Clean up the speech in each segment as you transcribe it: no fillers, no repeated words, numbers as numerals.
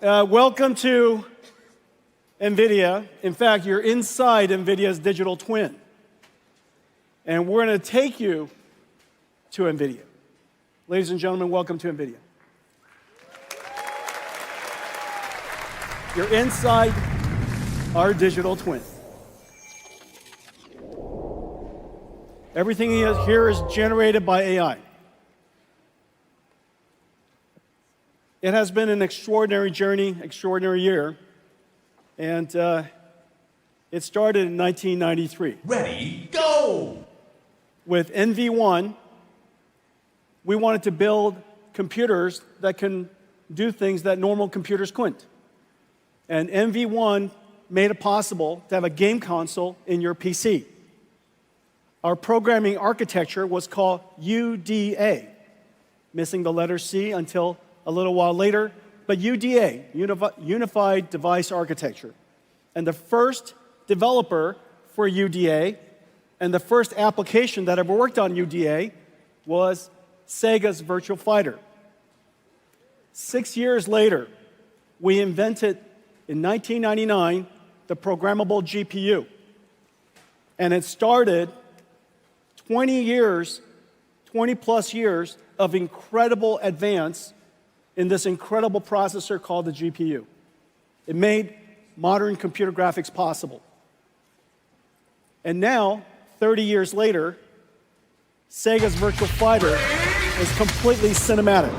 Welcome to NVIDIA. In fact, you're inside NVIDIA's digital twin. And we're going to take you to NVIDIA. Ladies and gentlemen, welcome to NVIDIA. You're inside our digital twin. Everything here is generated by AI. It has been an extraordinary journey, extraordinary year, and it started in 1993. Ready, go! With NV1, we wanted to build computers that can do things that normal computers couldn't. And NV1 made it possible to have a game console in your PC. Our programming architecture was called UDA, missing the letter C until a little while later, but UDA, Unified Device Architecture. And the first developer for UDA and the first application that ever worked on UDA was Sega's Virtual Fighter. 6 years later, we invented, in 1999, the programmable GPU. And it started 20 plus years of incredible advance in this incredible processor called the GPU. It made modern computer graphics possible. And now, 30 years later, Sega's Virtual Fighter is completely cinematic.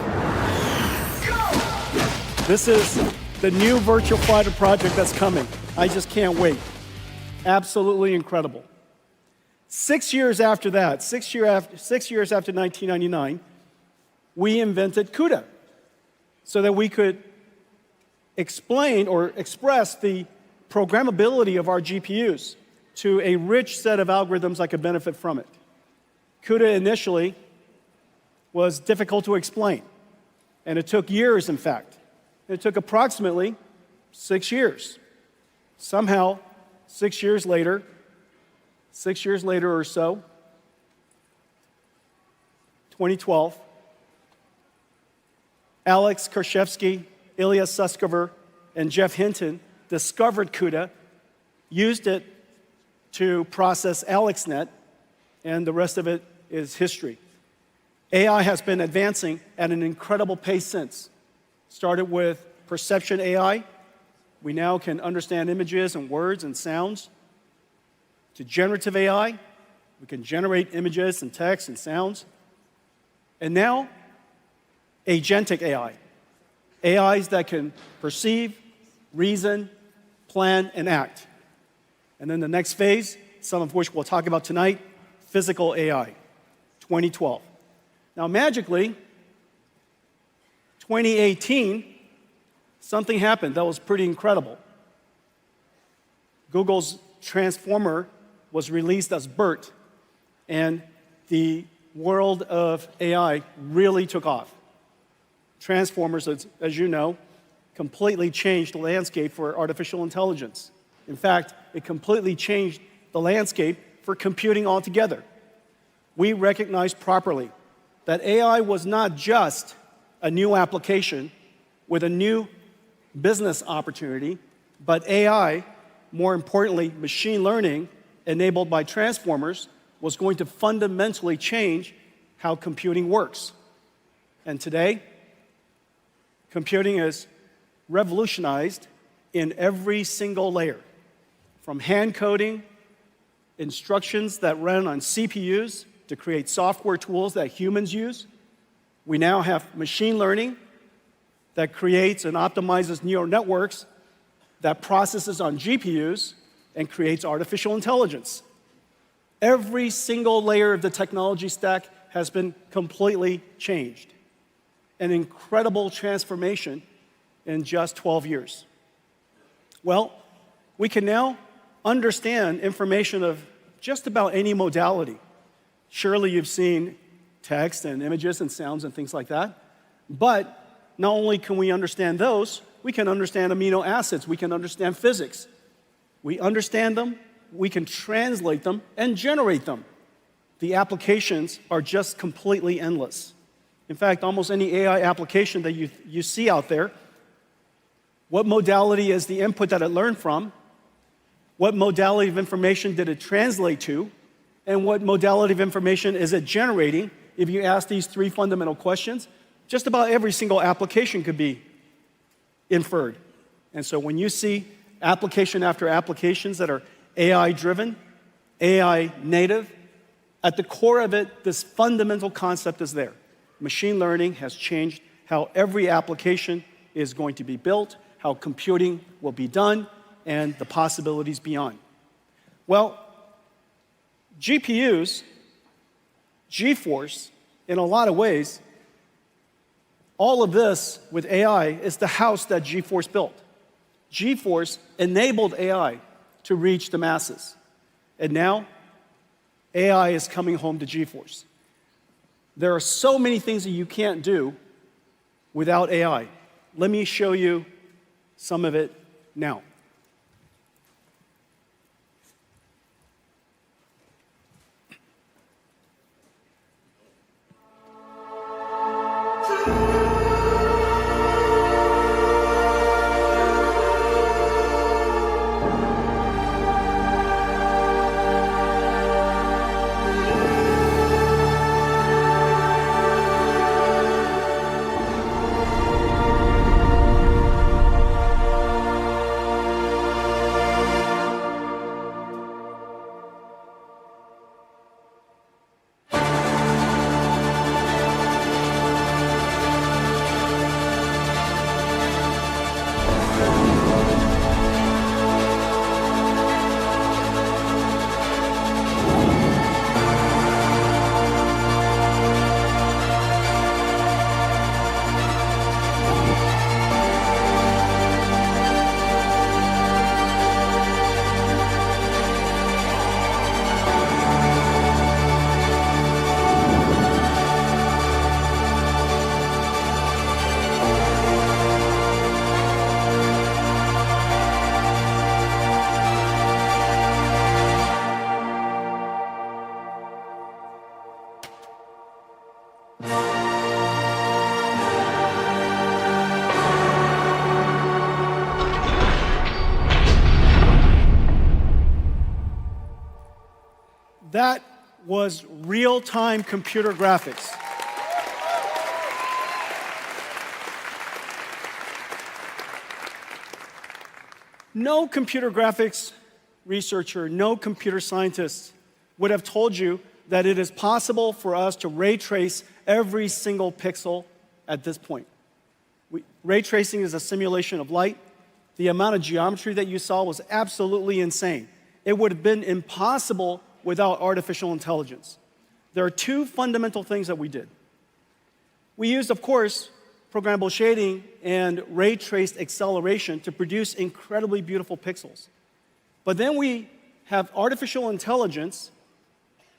This is the new Virtual Fighter project that's coming. I just can't wait. Absolutely incredible. 6 years after that, 6 years after 1999, we invented CUDA, so that we could explain or express the programmability of our GPUs to a rich set of algorithms that could benefit from it. CUDA initially was difficult to explain, and it took years, in fact. It took approximately 6 years. Somehow, 6 years later or so, 2012, Alex Karshevsky, Ilya Sutskever, and Jeff Hinton discovered CUDA, used it to process AlexNet, and the rest of it is history. AI has been advancing at an incredible pace since. Started with perception AI. We now can understand images and words and sounds. To generative AI, we can generate images and text and sounds. And now, Agentic AI. AIs that can perceive, reason, plan, and act. And then the next phase, some of which we'll talk about tonight, physical AI, 2012. Now, magically, 2018, something happened that was pretty incredible. Google's Transformer was released as BERT, and the world of AI really took off. Transformers, as you know, completely changed the landscape for artificial intelligence. In fact, it completely changed the landscape for computing altogether. We recognized properly that AI was not just a new application with a new business opportunity, but AI, more importantly, machine learning enabled by transformers, was going to fundamentally change how computing works. And today, computing is revolutionized in every single layer, from hand coding, instructions that run on CPUs to create software tools that humans use. We now have machine learning that creates and optimizes neural networks that processes on GPUs and creates artificial intelligence. Every single layer of the technology stack has been completely changed. An incredible transformation in just 12 years. Well, we can now understand information of just about any modality. Surely you've seen text and images and sounds and things like that. But not only can we understand those, we can understand amino acids, we can understand physics. We understand them, we can translate them, and generate them. The applications are just completely endless. In fact, almost any AI application that you see out there What modality is the input that it learned from? What modality of information did it translate to? And what modality of information is it generating? If you ask these three fundamental questions, just about every single application could be inferred. And so when you see application after applications that are AI-driven, AI-native, at the core of it, this fundamental concept is there. Machine learning has changed how every application is going to be built, how computing will be done, and the possibilities beyond. Well, GPUs, GeForce, in a lot of ways, all of this with AI is the house that GeForce built. GeForce enabled AI to reach the masses. And now, AI is coming home to GeForce. There are so many things that you can't do without AI. Let me show you some of it now. That was real-time computer graphics. No computer graphics researcher, no computer scientist would have told you that it is possible for us to ray trace every single pixel at this point. Ray tracing is a simulation of light. The amount of geometry that you saw was absolutely insane. It would have been impossible without artificial intelligence. There are two fundamental things that we did. We used, of course, programmable shading and ray traced acceleration to produce incredibly beautiful pixels. But then we have artificial intelligence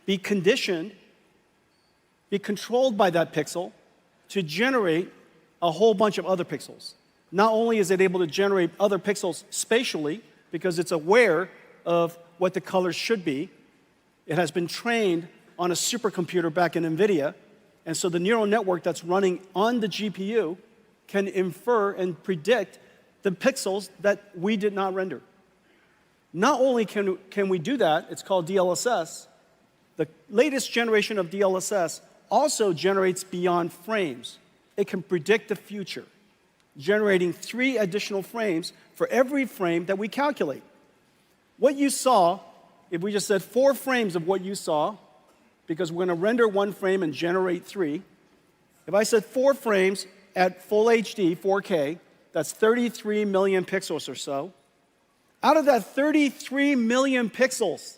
be conditioned, be controlled by that pixel to generate a whole bunch of other pixels. Not only is it able to generate other pixels spatially, because it's aware of what the colors should be, it has been trained on a supercomputer back in NVIDIA, and so the neural network that's running on the GPU can infer and predict the pixels that we did not render. Not only can we do that, it's called DLSS, the latest generation of DLSS also generates beyond frames. It can predict the future, generating 3 additional frames for every frame that we calculate. What you saw, if we just said 4 frames of what you saw, because we're going to render 1 frame and generate 3, if I said 4 frames at full HD, 4K, that's 33 million pixels or so. Out of that 33 million pixels,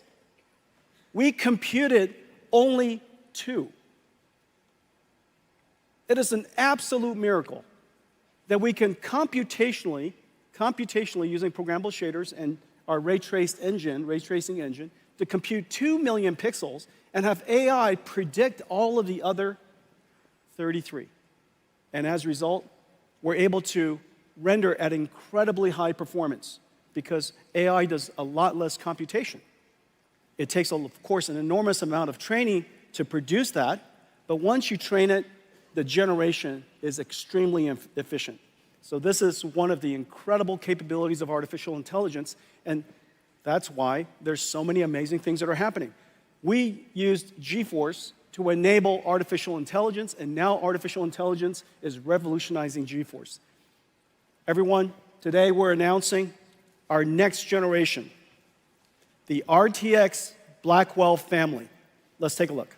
we computed only 2. It is an absolute miracle that we can computationally using programmable shaders and our ray tracing engine, to compute 2 million pixels and have AI predict all of the other 33. And as a result, we're able to render at incredibly high performance because AI does a lot less computation. It takes, of course, an enormous amount of training to produce that, but once you train it, the generation is extremely efficient. So this is one of the incredible capabilities of artificial intelligence, and that's why there's so many amazing things that are happening. We used GeForce to enable artificial intelligence, and now artificial intelligence is revolutionizing GeForce. Everyone, today we're announcing our next generation, the RTX Blackwell family. Let's take a look.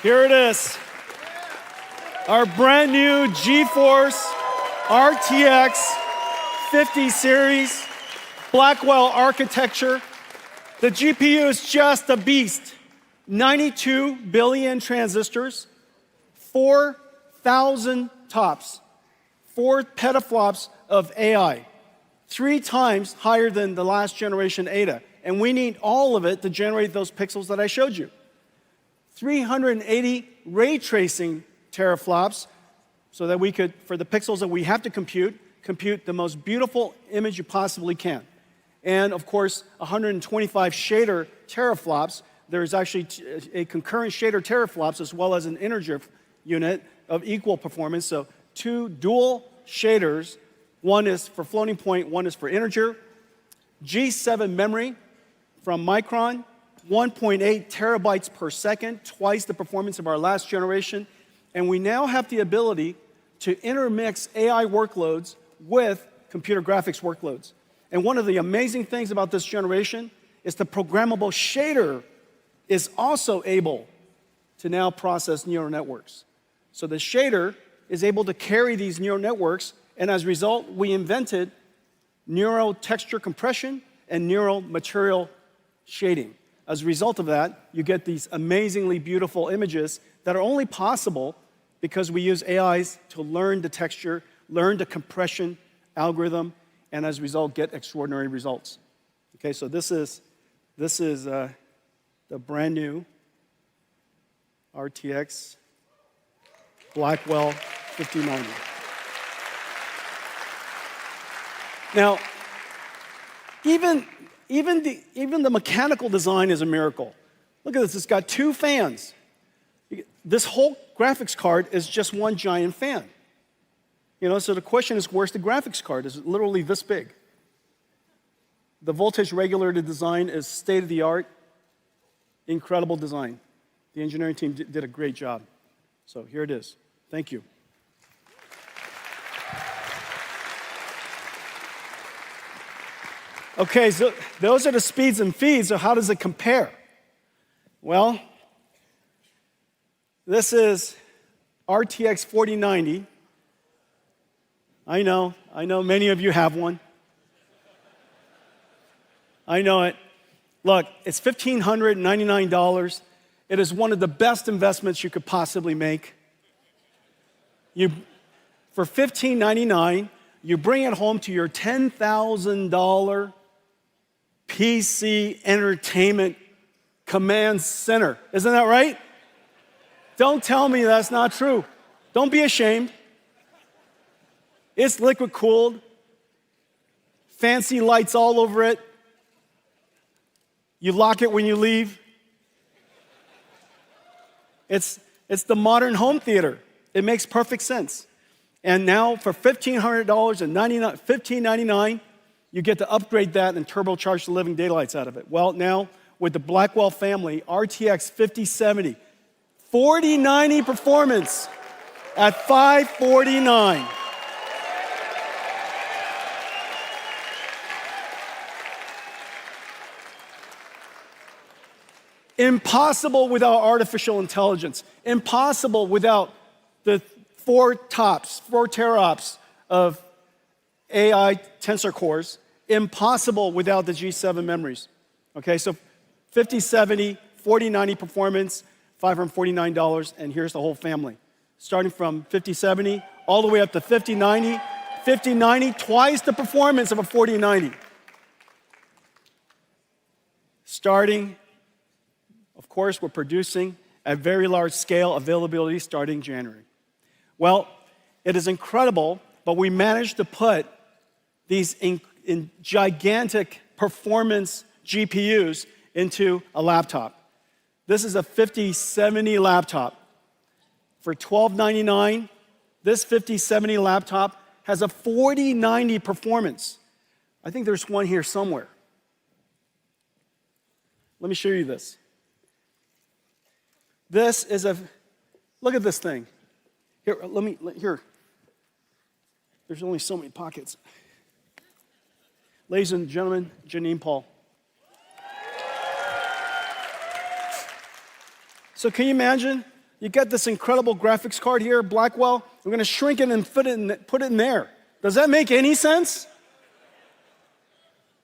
Here it is, our brand new GeForce RTX 50 series Blackwell architecture. The GPU is just a beast. 92 billion transistors, 4,000 TOPS, 4 petaflops of AI, 3 times higher than the last generation Ada. And we need all of it to generate those pixels that I showed you. 380 ray tracing teraflops so that we could, for the pixels that we have to compute the most beautiful image you possibly can. And of course, 125 shader teraflops. There's actually a concurrent shader teraflops as well as an integer unit of equal performance. So 2 dual shaders. One is for floating point, one is for integer. G7 memory from Micron. 1.8 terabytes per second, twice the performance of our last generation. And we now have the ability to intermix AI workloads with computer graphics workloads. And one of the amazing things about this generation is the programmable shader is also able to now process neural networks. So the shader is able to carry these neural networks, and as a result, we invented neural texture compression and neural material shading. As a result of that, you get these amazingly beautiful images that are only possible because we use AIs to learn the texture, learn the compression algorithm, and as a result, get extraordinary results. Okay, so this is the brand new RTX Blackwell 5090. Now, even the mechanical design is a miracle. Look at this, it's got 2 fans. This whole graphics card is just one giant fan. You know, so the question is, where's the graphics card? It's literally this big. The voltage regulator design is state-of-the-art, incredible design. The engineering team did a great job. So here it is. Thank you. Okay, so those are the speeds and feeds, so how does it compare? Well, this is RTX 4090. I know many of you have one. I know it. Look, it's $1,599. It is one of the best investments you could possibly make. For $1,599, you bring it home to your $10,000 PC entertainment command center. Isn't that right? Don't tell me that's not true. Don't be ashamed. It's liquid cooled, fancy lights all over it. You lock it when you leave. It's the modern home theater. It makes perfect sense. And now for $1,500 and $1,599, you get to upgrade that and turbocharge the living daylights out of it. Well, now with the Blackwell family, RTX 5070, 4090 performance at $549. Impossible without artificial intelligence. Impossible without the 4 teraops of AI tensor cores. Impossible without the G7 memories. Okay, so 5070, 4090 performance, $549, and here's the whole family. Starting from 5070 all the way up to 5090. 5090, twice the performance of a 4090. Starting, of course, we're producing at very large scale availability starting January. Well, it is incredible, but we managed to put these in gigantic performance GPUs into a laptop. This is a 5070 laptop. For $1299, this 5070 laptop has a 4090 performance. I think there's one here somewhere. Let me show you this. This is look at this thing. Here. There's only so many pockets. Ladies and gentlemen, Janine Paul. So can you imagine? You get this incredible graphics card here, Blackwell. We're going to shrink it and put it in there. Does that make any sense?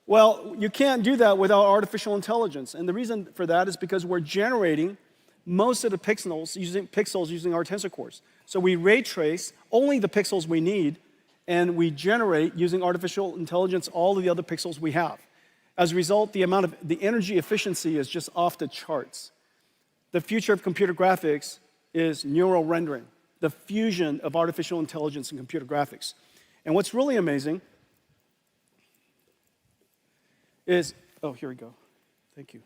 Well, you can't do that without artificial intelligence. And the reason for that is because we're generating most of the pixels using our tensor cores. So we ray trace only the pixels we need, and we generate, using artificial intelligence, all of the other pixels we have. As a result, the energy efficiency is just off the charts. The future of computer graphics is neural rendering, the fusion of artificial intelligence and computer graphics. And what's really amazing is, oh, here we go. Thank you.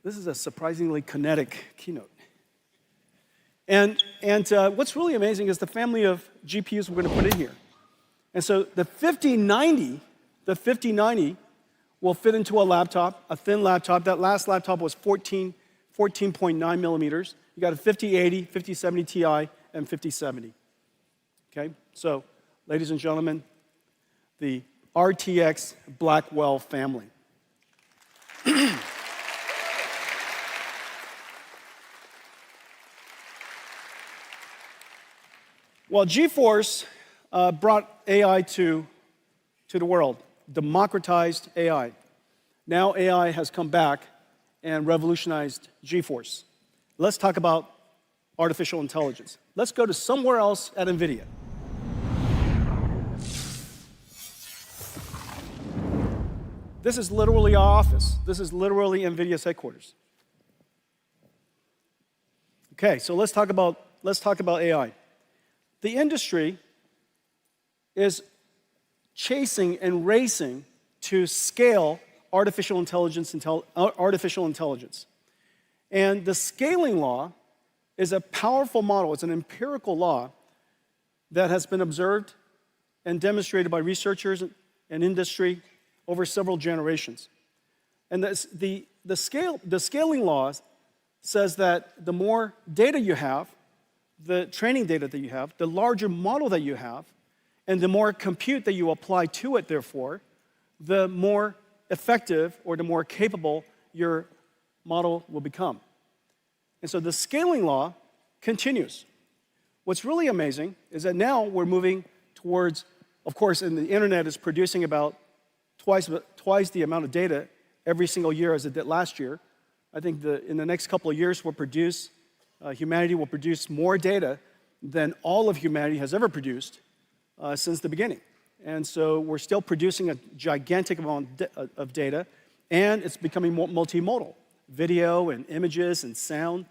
This is a surprisingly kinetic keynote. And what's really amazing is the family of GPUs we're going to put in here. And so the 5090 will fit into a laptop, a thin laptop. That last laptop was 14.9 millimeters. You got a 5080, 5070 Ti, and 5070. Okay, so ladies and gentlemen, the RTX Blackwell family. Well, GeForce brought AI to the world, democratized AI. Now AI has come back and revolutionized GeForce. Let's talk about artificial intelligence. Let's go to somewhere else at NVIDIA. This is literally our office. This is literally NVIDIA's headquarters. Okay, so let's talk about AI. The industry is chasing and racing to scale artificial intelligence. And the scaling law is a powerful model. It's an empirical law that has been observed and demonstrated by researchers and industry over several generations. And the scaling law says that the more data you have, the training data that you have, the larger model that you have, and the more compute that you apply to it, therefore, the more effective or the more capable your model will become. And so the scaling law continues. What's really amazing is that now we're moving towards, of course, and the internet is producing about twice the amount of data every single year as it did last year. I think in the next couple of years, humanity will produce more data than all of humanity has ever produced since the beginning. And so we're still producing a gigantic amount of data, and it's becoming multimodal. Video and images and sound,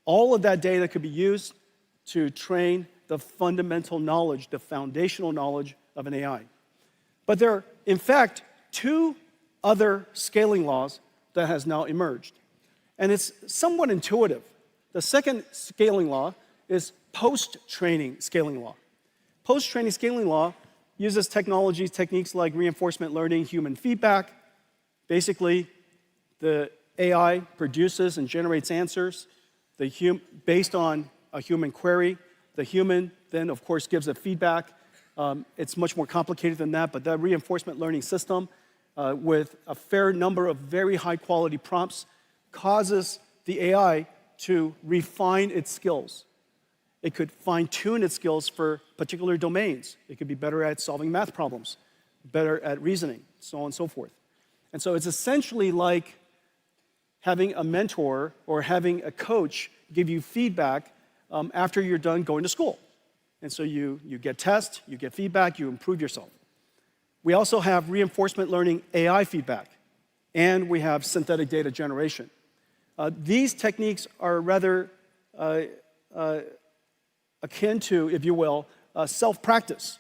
all of that data could be used to train the fundamental knowledge, the foundational knowledge of an AI. But there are, in fact, 2 other scaling laws that has now emerged. And it's somewhat intuitive. The second scaling law is post-training scaling law. Post-training scaling law uses techniques like reinforcement learning, human feedback. Basically, the AI produces and generates answers based on a human query. The human then, of course, gives a feedback. It's much more complicated than that, but that reinforcement learning system with a fair number of very high-quality prompts causes the AI to refine its skills. It could fine-tune its skills for particular domains. It could be better at solving math problems, better at reasoning, so on and so forth. And so it's essentially like having a mentor or having a coach give you feedback after you're done going to school. And so you get tests, you get feedback, you improve yourself. We also have reinforcement learning AI feedback, and we have synthetic data generation. These techniques are rather akin to, if you will, self-practice.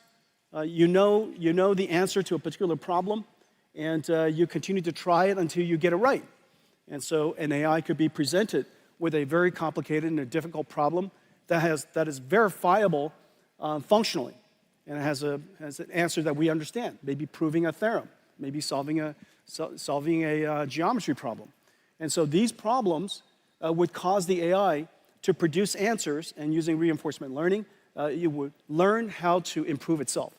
You know the answer to a particular problem, and you continue to try it until you get it right. And so an AI could be presented with a very complicated and a difficult problem that is verifiable functionally, and it has an answer that we understand, maybe proving a theorem, maybe solving a geometry problem. And so these problems would cause the AI to produce answers, and using reinforcement learning, it would learn how to improve itself.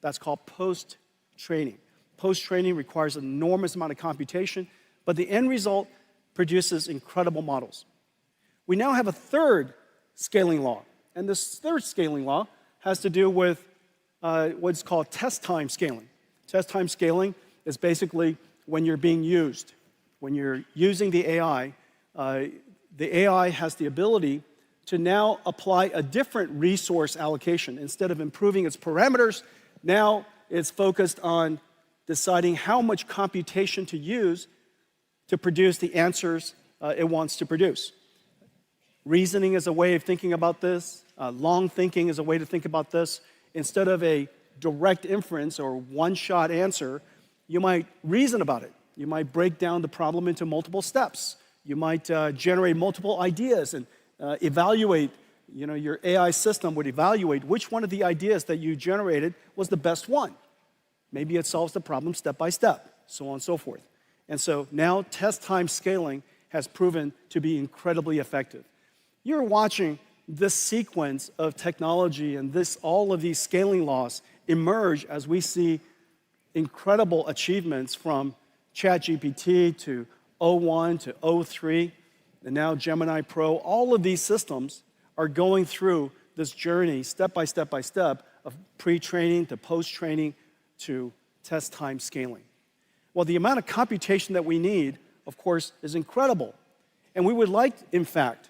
That's called post-training. Post-training requires an enormous amount of computation, but the end result produces incredible models. We now have a third scaling law, and this third scaling law has to do with what's called test time scaling. Test time scaling is basically when you're being used. When you're using the AI has the ability to now apply a different resource allocation. Instead of improving its parameters, now it's focused on deciding how much computation to use to produce the answers it wants to produce. Reasoning is a way of thinking about this. Long thinking is a way to think about this. Instead of a direct inference or one-shot answer, you might reason about it. You might break down the problem into multiple steps. You might generate multiple ideas and evaluate, your AI system would evaluate which one of the ideas that you generated was the best one. Maybe it solves the problem step by step, so on and so forth. And so now test time scaling has proven to be incredibly effective. You're watching this sequence of technology and all of these scaling laws emerge as we see incredible achievements from ChatGPT to o1 to o3, and now Gemini Pro. All of these systems are going through this journey step by step by step of pre-training to post-training to test time scaling. Well, the amount of computation that we need, of course, is incredible. And we would like, in fact,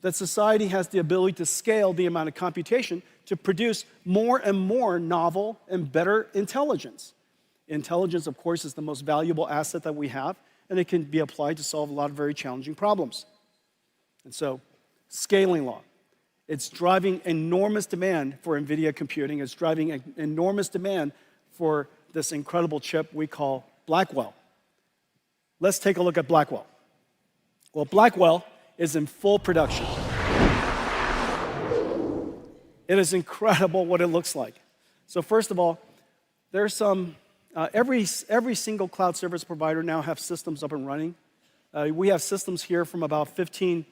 that society has the ability to scale the amount of computation to produce more and more novel and better intelligence. Intelligence, of course, is the most valuable asset that we have, and it can be applied to solve a lot of very challenging problems. And so, scaling law. It's driving enormous demand for NVIDIA computing. It's driving enormous demand for this incredible chip we call Blackwell. Let's take a look at Blackwell. Well, Blackwell is in full production. It is incredible what it looks like. So first of all, there's some, every single cloud service provider now have systems up and running. We have systems here from about 15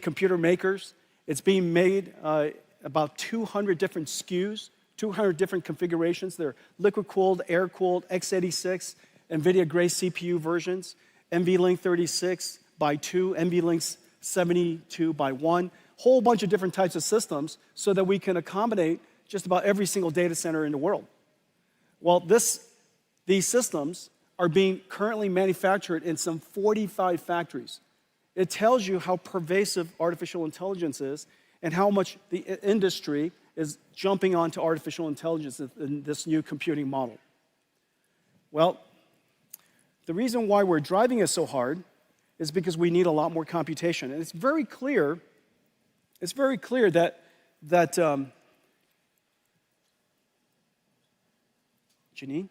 computer makers. It's being made about 200 different SKUs, 200 different configurations. They're liquid-cooled, air-cooled, x86, NVIDIA Grace CPU versions, NVLink 36 by 2, NVLink 72 by 1, whole bunch of different types of systems so that we can accommodate just about every single data center in the world. Well, these systems are being currently manufactured in some 45 factories. It tells you how pervasive artificial intelligence is and how much the industry is jumping onto artificial intelligence in this new computing model. Well, the reason why we're driving it so hard is because we need a lot more computation. And it's very clear that Janine?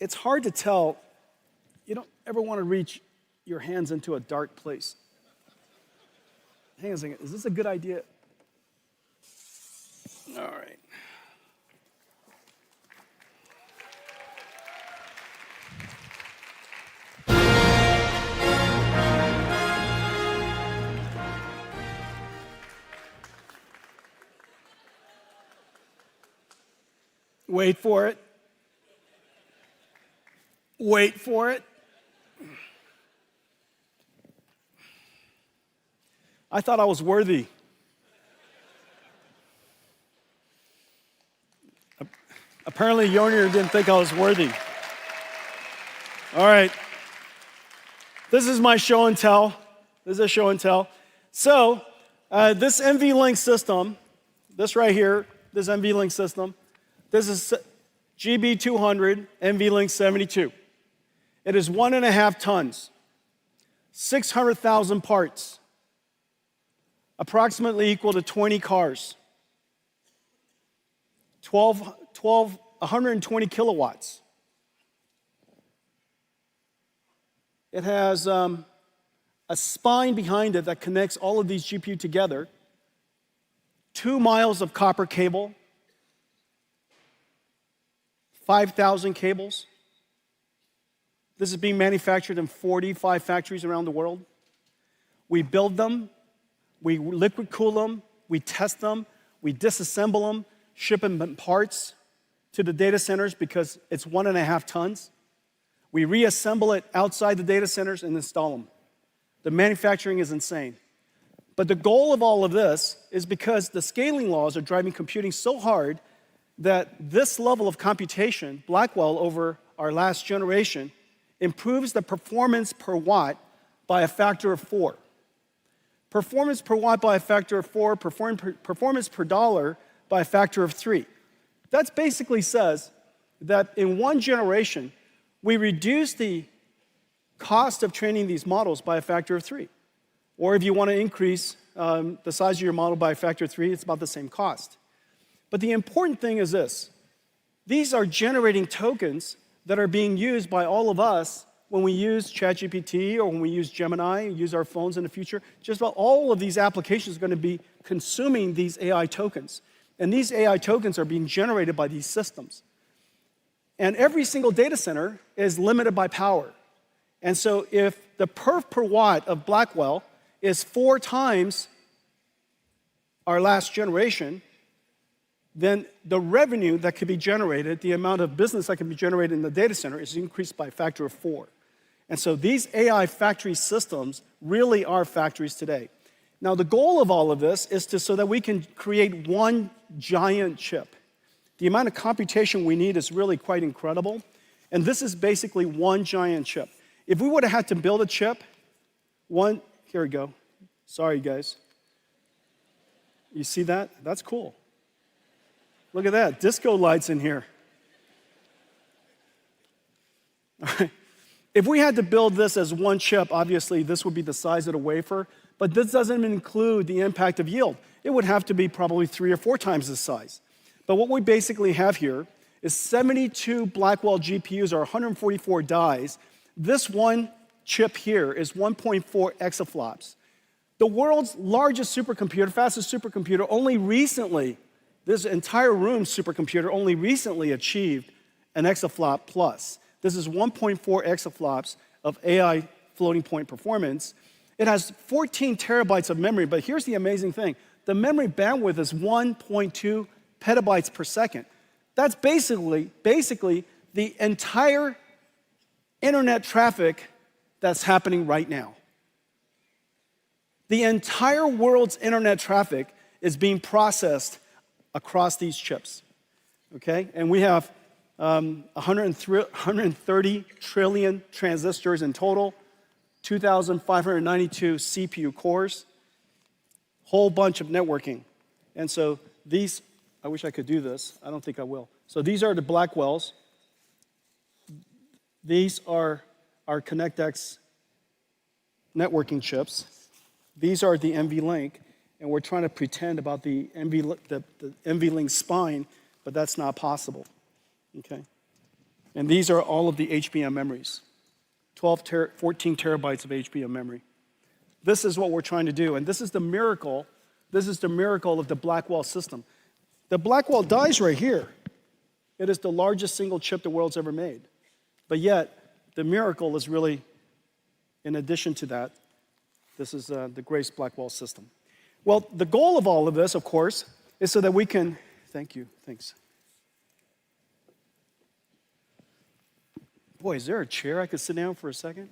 It's hard to tell. You don't ever want to reach your hands into a dark place. Hang on a second. Is this a good idea? All right. Wait for it. Wait for it. I thought I was worthy. Apparently, Yonir didn't think I was worthy. All right. This is my show and tell. This is a show and tell. So, this NVLink system, this right here, this NVLink system, this is GB200 NVLink 72. It is 1.5 tons, 600,000 parts, approximately equal to 20 cars, 120 kilowatts. It has a spine behind it that connects all of these GPU together, 2 miles of copper cable, 5,000 cables. This is being manufactured in 45 factories around the world. We build them, we liquid cool them, we test them, we disassemble them, ship them in parts to the data centers because it's 1.5 tons. We reassemble it outside the data centers and install them. The manufacturing is insane. But the goal of all of this is because the scaling laws are driving computing so hard that this level of computation, Blackwell over our last generation, improves the performance per watt by a factor of 4. Performance per watt by a factor of 4, performance per dollar by a factor of 3. That basically says that in one generation, we reduce the cost of training these models by a factor of 3. Or if you want to increase the size of your model by a factor of 3, it's about the same cost. But the important thing is this. These are generating tokens that are being used by all of us when we use ChatGPT or when we use Gemini, use our phones in the future. Just about all of these applications are going to be consuming these AI tokens. And these AI tokens are being generated by these systems. And every single data center is limited by power. And so if the perf per watt of Blackwell is 4 times our last generation, then the revenue that could be generated, the amount of business that can be generated in the data center is increased by a factor of 4. And so these AI factory systems really are factories today. Now the goal of all of this is so that we can create one giant chip. The amount of computation we need is really quite incredible. And this is basically one giant chip. If we would have had to build a chip, here we go. Sorry, guys. You see that? That's cool. Look at that, disco lights in here. All right. If we had to build this as one chip, obviously this would be the size of the wafer, but this doesn't include the impact of yield. It would have to be probably 3 or 4 times this size. But what we basically have here is 72 Blackwell GPUs or 144 dies. This one chip here is 1.4 exaflops. The world's largest supercomputer, fastest supercomputer, only recently, this entire room's supercomputer only recently achieved an exaflop plus. This is 1.4 exaflops of AI floating point performance. It has 14 terabytes of memory, but here's the amazing thing. The memory bandwidth is 1.2 petabytes per second. That's basically the entire internet traffic that's happening right now. The entire world's internet traffic is being processed across these chips, okay? And we have 130 trillion transistors in total, 2,592 CPU cores, whole bunch of networking. And so these, I wish I could do this. I don't think I will. So these are the Blackwells. These are our ConnectX networking chips. These are the NVLink, and we're trying to pretend about the NVLink spine, but that's not possible, okay? And these are all of the HBM memories, 14 terabytes of HBM memory. This is what we're trying to do, and this is the miracle of the Blackwell system. The Blackwell dies right here. It is the largest single chip the world's ever made. But yet, the miracle is really, in addition to that, this is the Grace Blackwell system. Well, the goal of all of this, of course, is so that we can, thank you, thanks. Boy, is there a chair I could sit down for a second?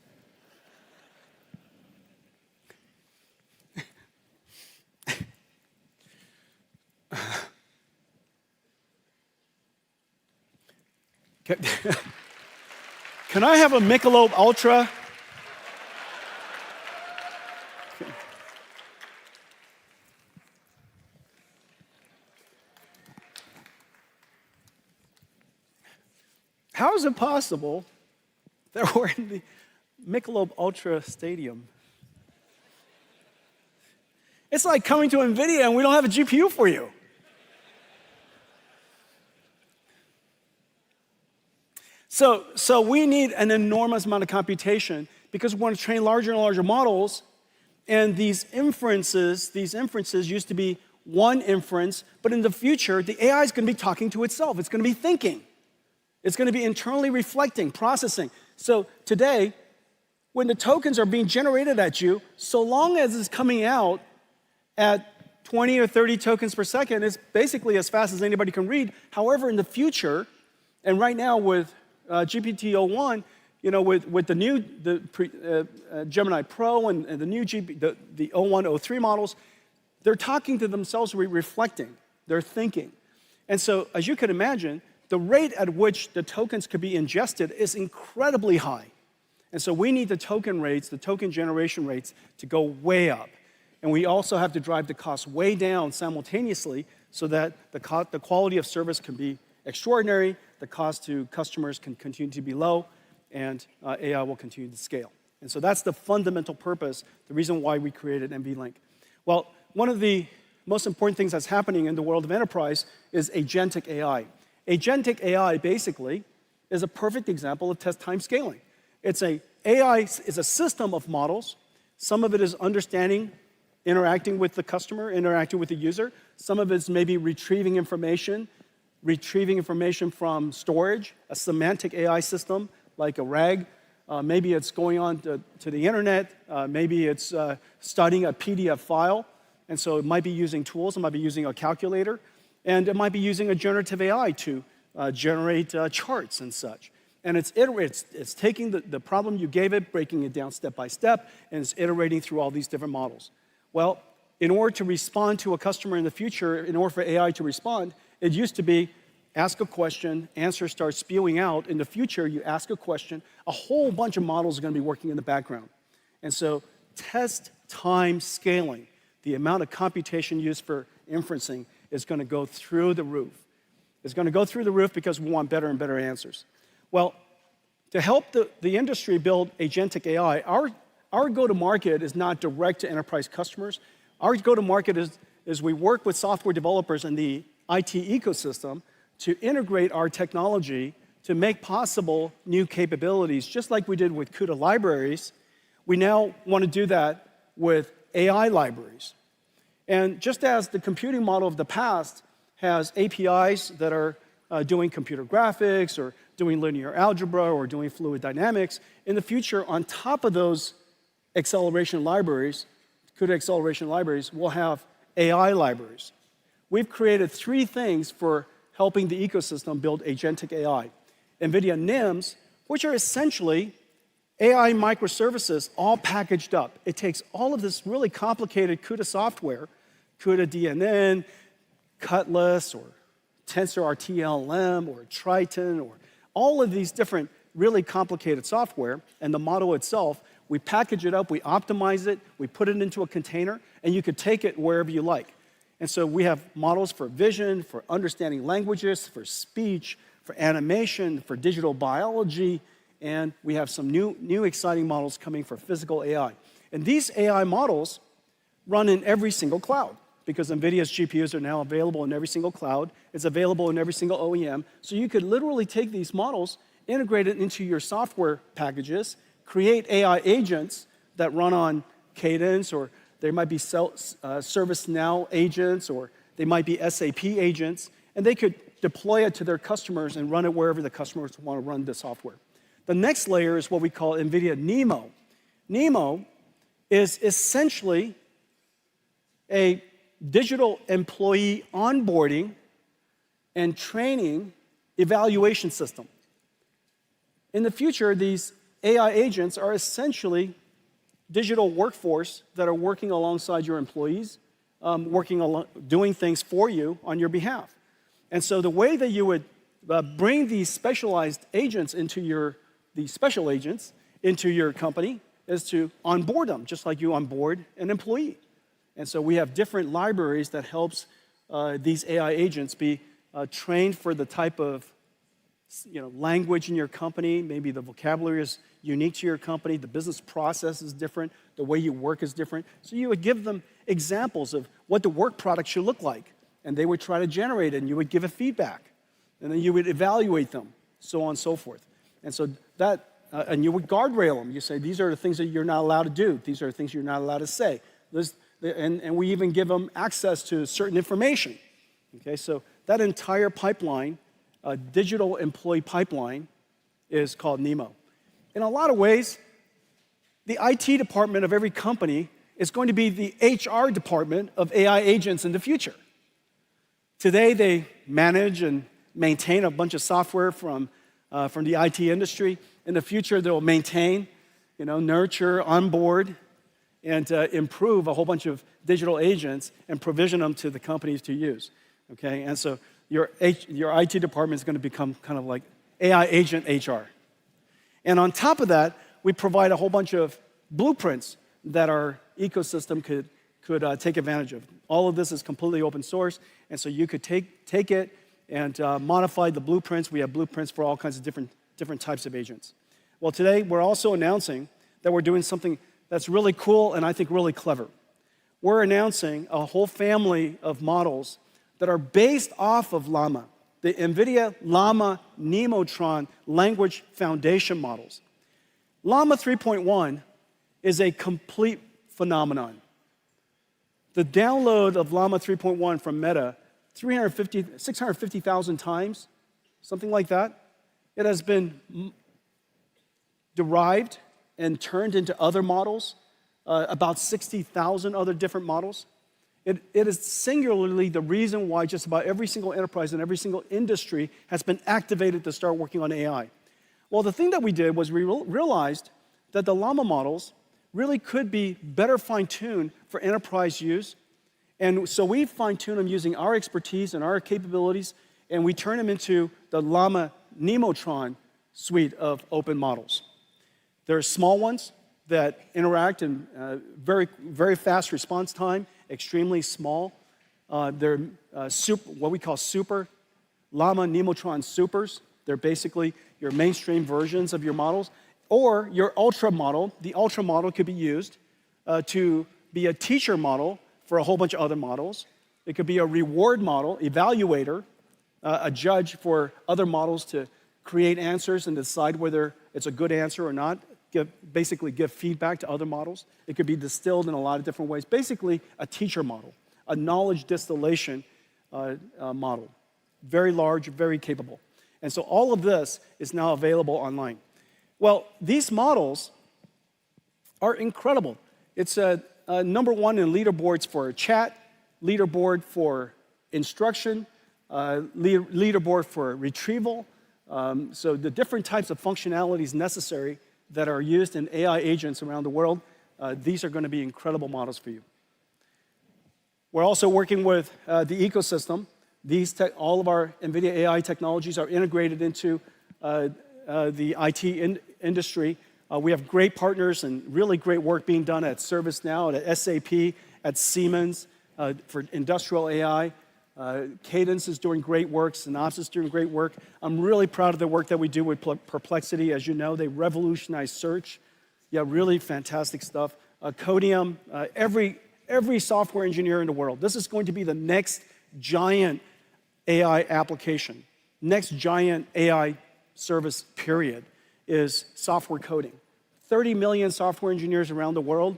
Can I have a Michelob Ultra? How is it possible that we're in the Michelob Ultra Stadium? It's like coming to NVIDIA and we don't have a GPU for you. So we need an enormous amount of computation because we want to train larger and larger models. And these inferences used to be one inference, but in the future, the AI is going to be talking to itself. It's going to be thinking. It's going to be internally reflecting, processing. So today, when the tokens are being generated at you, so long as it's coming out at 20 or 30 tokens per second, it's basically as fast as anybody can read. However, in the future, and right now with GPT-01, with the new Gemini Pro and the new the 01, 03 models, they're talking to themselves, reflecting, they're thinking. And so, as you can imagine, the rate at which the tokens could be ingested is incredibly high. And so we need the token rates, the token generation rates, to go way up. And we also have to drive the cost way down simultaneously so that the quality of service can be extraordinary, the cost to customers can continue to be low, and AI will continue to scale. And so that's the fundamental purpose, the reason why we created NVLink. Well, one of the most important things that's happening in the world of enterprise is agentic AI. Agentic AI basically is a perfect example of test time scaling. AI is a system of models. Some of it is understanding, interacting with the customer, interacting with the user. Some of it's maybe retrieving information from storage, a semantic AI system like a RAG. Maybe it's going on to the internet. Maybe it's studying a PDF file. And so it might be using tools. It might be using a calculator. And it might be using a generative AI to generate charts and such. And it's taking the problem you gave it, breaking it down step by step, and it's iterating through all these different models. Well, in order to respond to a customer in the future, in order for AI to respond, it used to be ask a question, answer starts spewing out. In the future, you ask a question, a whole bunch of models are going to be working in the background. And so test time scaling, the amount of computation used for inferencing, is going to go through the roof. It's going to go through the roof because we want better and better answers. Well, to help the industry build agentic AI, our go-to-market is not direct to enterprise customers. Our go-to-market is we work with software developers in the IT ecosystem to integrate our technology to make possible new capabilities, just like we did with CUDA libraries. We now want to do that with AI libraries. And just as the computing model of the past has APIs that are doing computer graphics or doing linear algebra or doing fluid dynamics, in the future, on top of those acceleration libraries, CUDA acceleration libraries, we'll have AI libraries. We've created 3 things for helping the ecosystem build agentic AI. NVIDIA NIMs, which are essentially AI microservices all packaged up. It takes all of this really complicated CUDA software, CUDA DNN, Cutlass, or TensorRT-LM, or Triton, or all of these different really complicated software, and the model itself, we package it up, we optimize it, we put it into a container, and you could take it wherever you like. And so we have models for vision, for understanding languages, for speech, for animation, for digital biology, and we have some new exciting models coming for physical AI. And these AI models run in every single cloud because NVIDIA's GPUs are now available in every single cloud. It's available in every single OEM. So you could literally take these models, integrate it into your software packages, create AI agents that run on Cadence, or they might be ServiceNow agents, or they might be SAP agents, and they could deploy it to their customers and run it wherever the customers want to run the software. The next layer is what we call NVIDIA NeMo. NeMo is essentially a digital employee onboarding and training evaluation system. In the future, these AI agents are essentially digital workforce that are working alongside your employees, doing things for you on your behalf. And so the way that you would bring these specialized agents these special agents into your company is to onboard them, just like you onboard an employee. And so we have different libraries that helps these AI agents be trained for the type of language in your company. Maybe the vocabulary is unique to your company, the business process is different, the way you work is different. So you would give them examples of what the work product should look like, and they would try to generate it, and you would give it feedback, and then you would evaluate them, so on and so forth. And so that, and you would guardrail them. You say, these are the things that you're not allowed to do. These are the things you're not allowed to say. And we even give them access to certain information. Okay, so that entire pipeline, digital employee pipeline, is called NeMo. In a lot of ways, the IT department of every company is going to be the HR department of AI agents in the future. Today, they manage and maintain a bunch of software from the IT industry. In the future, they'll maintain, nurture, onboard, and improve a whole bunch of digital agents and provision them to the companies to use. Okay, and so your IT department is going to become kind of like AI agent HR. And on top of that, we provide a whole bunch of blueprints that our ecosystem could take advantage of. All of this is completely open source, and so you could take it and modify the blueprints. We have blueprints for all kinds of different types of agents. Well, today we're also announcing that we're doing something that's really cool and I think really clever. We're announcing a whole family of models that are based off of Llama, the NVIDIA Llama Nemotron language foundation models. Llama 3.1 is a complete phenomenon. The download of Llama 3.1 from Meta, 650,000 times, something like that. It has been derived and turned into other models, about 60,000 other different models. It is singularly the reason why just about every single enterprise and every single industry has been activated to start working on AI. Well, the thing that we did was we realized that the Llama models really could be better fine-tuned for enterprise use. And so we fine-tune them using our expertise and our capabilities, and we turn them into the Llama Nemotron suite of open models. There are small ones that interact in very, very fast response time, extremely small. They're what we call super Llama Nemotron supers. They're basically your mainstream versions of your models. Or your ultra model. The ultra model could be used to be a teacher model for a whole bunch of other models. It could be a reward model, evaluator, a judge for other models to create answers and decide whether it's a good answer or not. Basically give feedback to other models. It could be distilled in a lot of different ways. Basically, a teacher model, a knowledge distillation model. Very large, very capable. And so all of this is now available online. Well, these models are incredible. It's number one in leaderboards for chat, leaderboard for instruction, leaderboard for retrieval. So the different types of functionalities necessary that are used in AI agents around the world, these are going to be incredible models for you. We're also working with the ecosystem. All of our NVIDIA AI technologies are integrated into the IT industry. We have great partners and really great work being done at ServiceNow, at SAP, at Siemens for industrial AI. Cadence is doing great work. Synopsys is doing great work. I'm really proud of the work that we do with Perplexity. As you know, they revolutionized search. Yeah, really fantastic stuff. Codium, every software engineer in the world. This is going to be the next giant AI application. Next giant AI service, period, is software coding. 30 million software engineers around the world.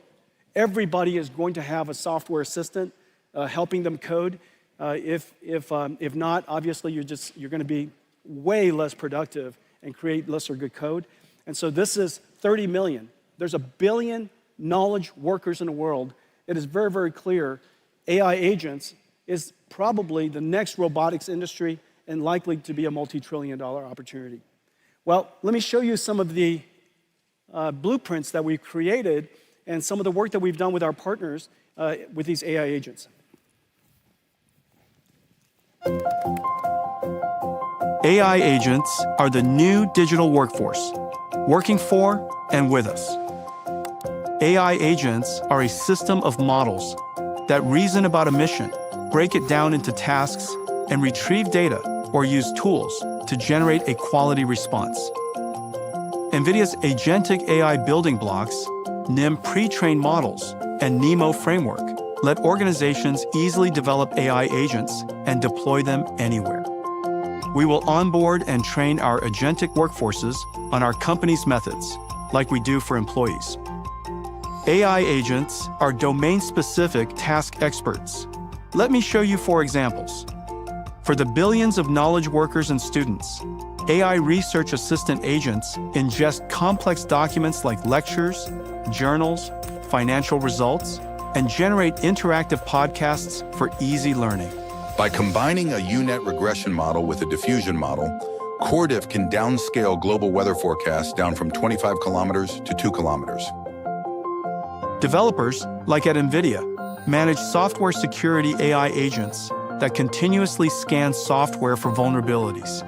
Everybody is going to have a software assistant helping them code. If not, obviously you're going to be way less productive and create less or good code. And so this is 30 million. There's 1 billion knowledge workers in the world. It is very, very clear AI agents is probably the next robotics industry and likely to be a multi-trillion-dollar opportunity. Well, let me show you some of the blueprints that we've created and some of the work that we've done with our partners with these AI agents. AI agents are the new digital workforce, working for and with us. AI agents are a system of models that reason about a mission, break it down into tasks, and retrieve data or use tools to generate a quality response. NVIDIA's Agentic AI building blocks, NIM pre-trained models, and NeMo framework let organizations easily develop AI agents and deploy them anywhere. We will onboard and train our agentic workforces on our company's methods, like we do for employees. AI agents are domain-specific task experts. Let me show you 4 examples. For the billions of knowledge workers and students, AI research assistant agents ingest complex documents like lectures, journals, financial results, and generate interactive podcasts for easy learning. By combining a UNet regression model with a diffusion model, CoreDiff can downscale global weather forecasts down from 25 kilometers to 2 kilometers. Developers, like at NVIDIA, manage software security AI agents that continuously scan software for vulnerabilities,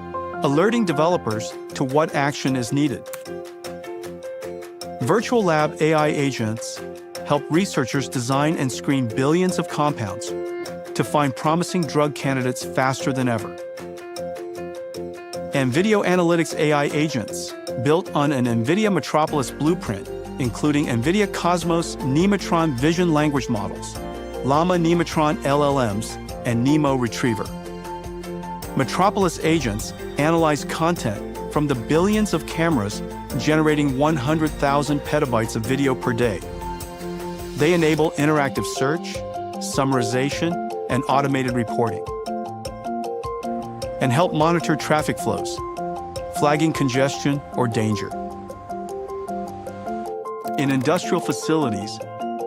alerting developers to what action is needed. Virtual lab AI agents help researchers design and screen billions of compounds to find promising drug candidates faster than ever. And video analytics AI agents, built on an NVIDIA Metropolis blueprint, including NVIDIA Cosmos Nematron vision language models, Llama Nematron LLMs, and NeMo Retriever. Metropolis agents analyze content from the billions of cameras generating 100,000 petabytes of video per day. They enable interactive search, summarization, and automated reporting, and help monitor traffic flows, flagging congestion or danger. In industrial facilities,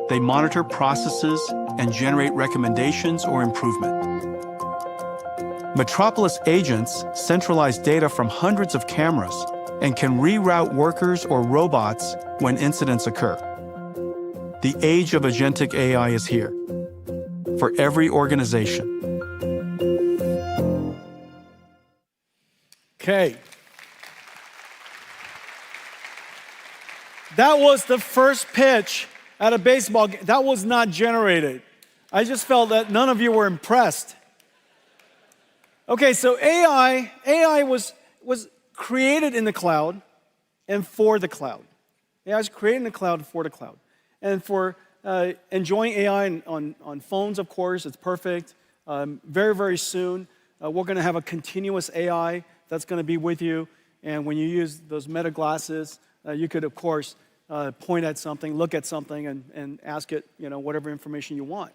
they monitor processes and generate recommendations or improvement. Metropolis agents centralize data from hundreds of cameras and can reroute workers or robots when incidents occur. The age of agentic AI is here, for every organization. Okay. That was the first pitch at a baseball game. That was not generated. I just felt that none of you were impressed. Okay, so AI was created in the cloud and for the cloud. AI was created in the cloud and for the cloud. And for enjoying AI on phones, of course, it's perfect. Very, very soon, we're going to have a continuous AI that's going to be with you. And when you use those Meta glasses, you could, of course, point at something, look at something, and ask it, whatever information you want.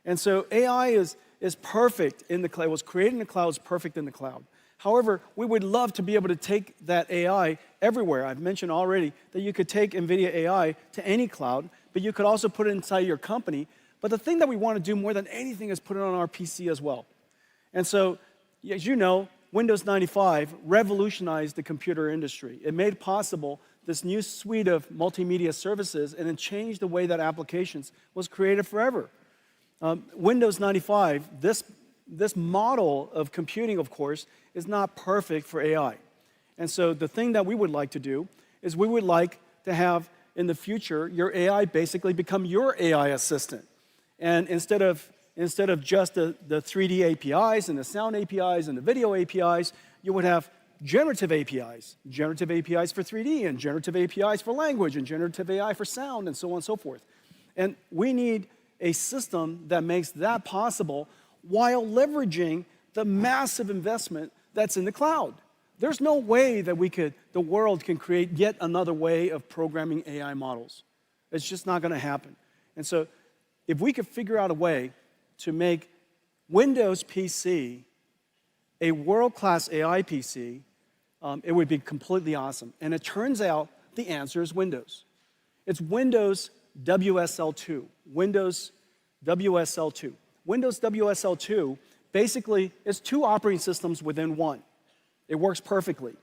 And so AI is perfect in the cloud. It was created in the cloud, it's perfect in the cloud. However, we would love to be able to take that AI everywhere. I've mentioned already that you could take NVIDIA AI to any cloud, but you could also put it inside your company. But the thing that we want to do more than anything is put it on our PC as well. And so, as you know, Windows 95 revolutionized the computer industry. It made possible this new suite of multimedia services, and it changed the way that applications was created forever. Windows 95, this model of computing, of course, is not perfect for AI. And so the thing that we would like to do is we would like to have, in the future, your AI basically become your AI assistant. And instead of just the 3D APIs and the sound APIs and the video APIs, you would have generative APIs for 3D and generative APIs for language and generative AI for sound and so on and so forth. And we need a system that makes that possible while leveraging the massive investment that's in the cloud. There's no way that the world can create yet another way of programming AI models. It's just not going to happen. And so if we could figure out a way to make Windows PC a world-class AI PC, it would be completely awesome. And it turns out the answer is Windows. It's Windows WSL2. Windows WSL2. Windows WSL2 basically is 2 operating systems within one. It works perfectly.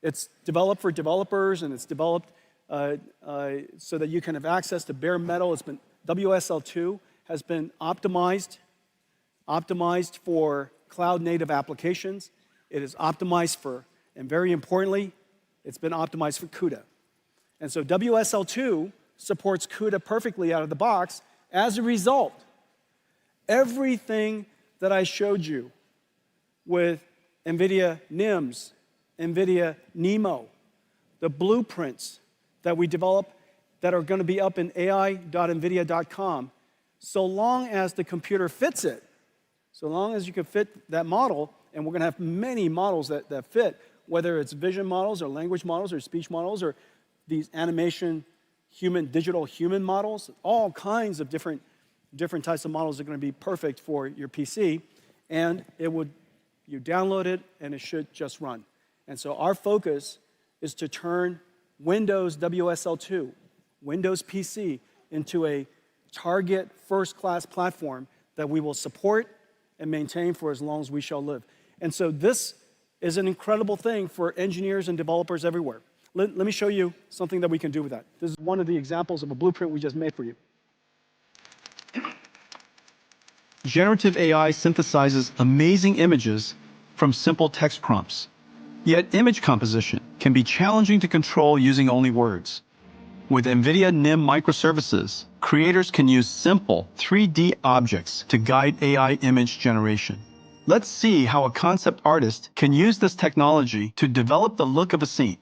It's developed for developers, and it's developed so that you can have access to bare metal. It's been, WSL2 has been optimized for cloud-native applications. It is optimized for, and very importantly, it's been optimized for CUDA. And so WSL2 supports CUDA perfectly out of the box. As a result, everything that I showed you with NVIDIA NIMs, NVIDIA NeMo, the blueprints that we develop that are going to be up in ai.nvidia.com, so long as the computer fits it, so long as you can fit that model, and we're going to have many models that fit, whether it's vision models or language models or speech models or these animation digital human models, all kinds of different types of models are going to be perfect for your PC, and you download it and it should just run. And so our focus is to turn Windows WSL2, Windows PC, into a target first-class platform that we will support and maintain for as long as we shall live. And so this is an incredible thing for engineers and developers everywhere. Let me show you something that we can do with that. This is one of the examples of a blueprint we just made for you. Generative AI synthesizes amazing images from simple text prompts. Yet image composition can be challenging to control using only words. With NVIDIA NIM microservices, creators can use simple 3D objects to guide AI image generation. Let's see how a concept artist can use this technology to develop the look of a scene.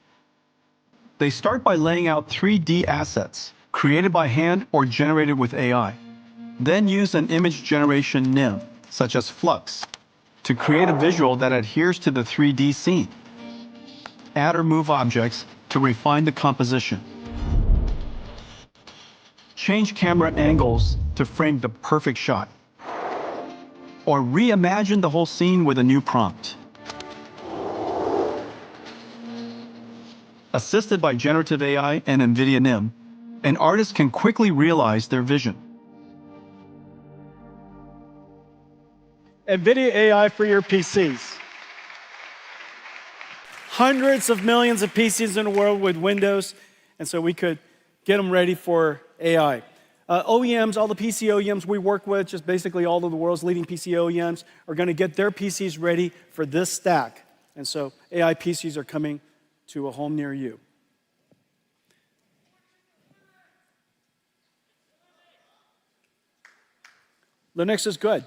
They start by laying out 3D assets, created by hand or generated with AI. Then use an image generation NIM, such as Flux, to create a visual that adheres to the 3D scene. Add or move objects to refine the composition. Change camera angles to frame the perfect shot. Or reimagine the whole scene with a new prompt. Assisted by generative AI and NVIDIA NIM, an artist can quickly realize their vision. NVIDIA AI for your PCs. Hundreds of millions of PCs in the world with Windows, and so we could get them ready for AI. OEMs, all the PC OEMs we work with, just basically all of the world's leading PC OEMs, are going to get their PCs ready for this stack. And so AI PCs are coming to a home near you. Linux is good.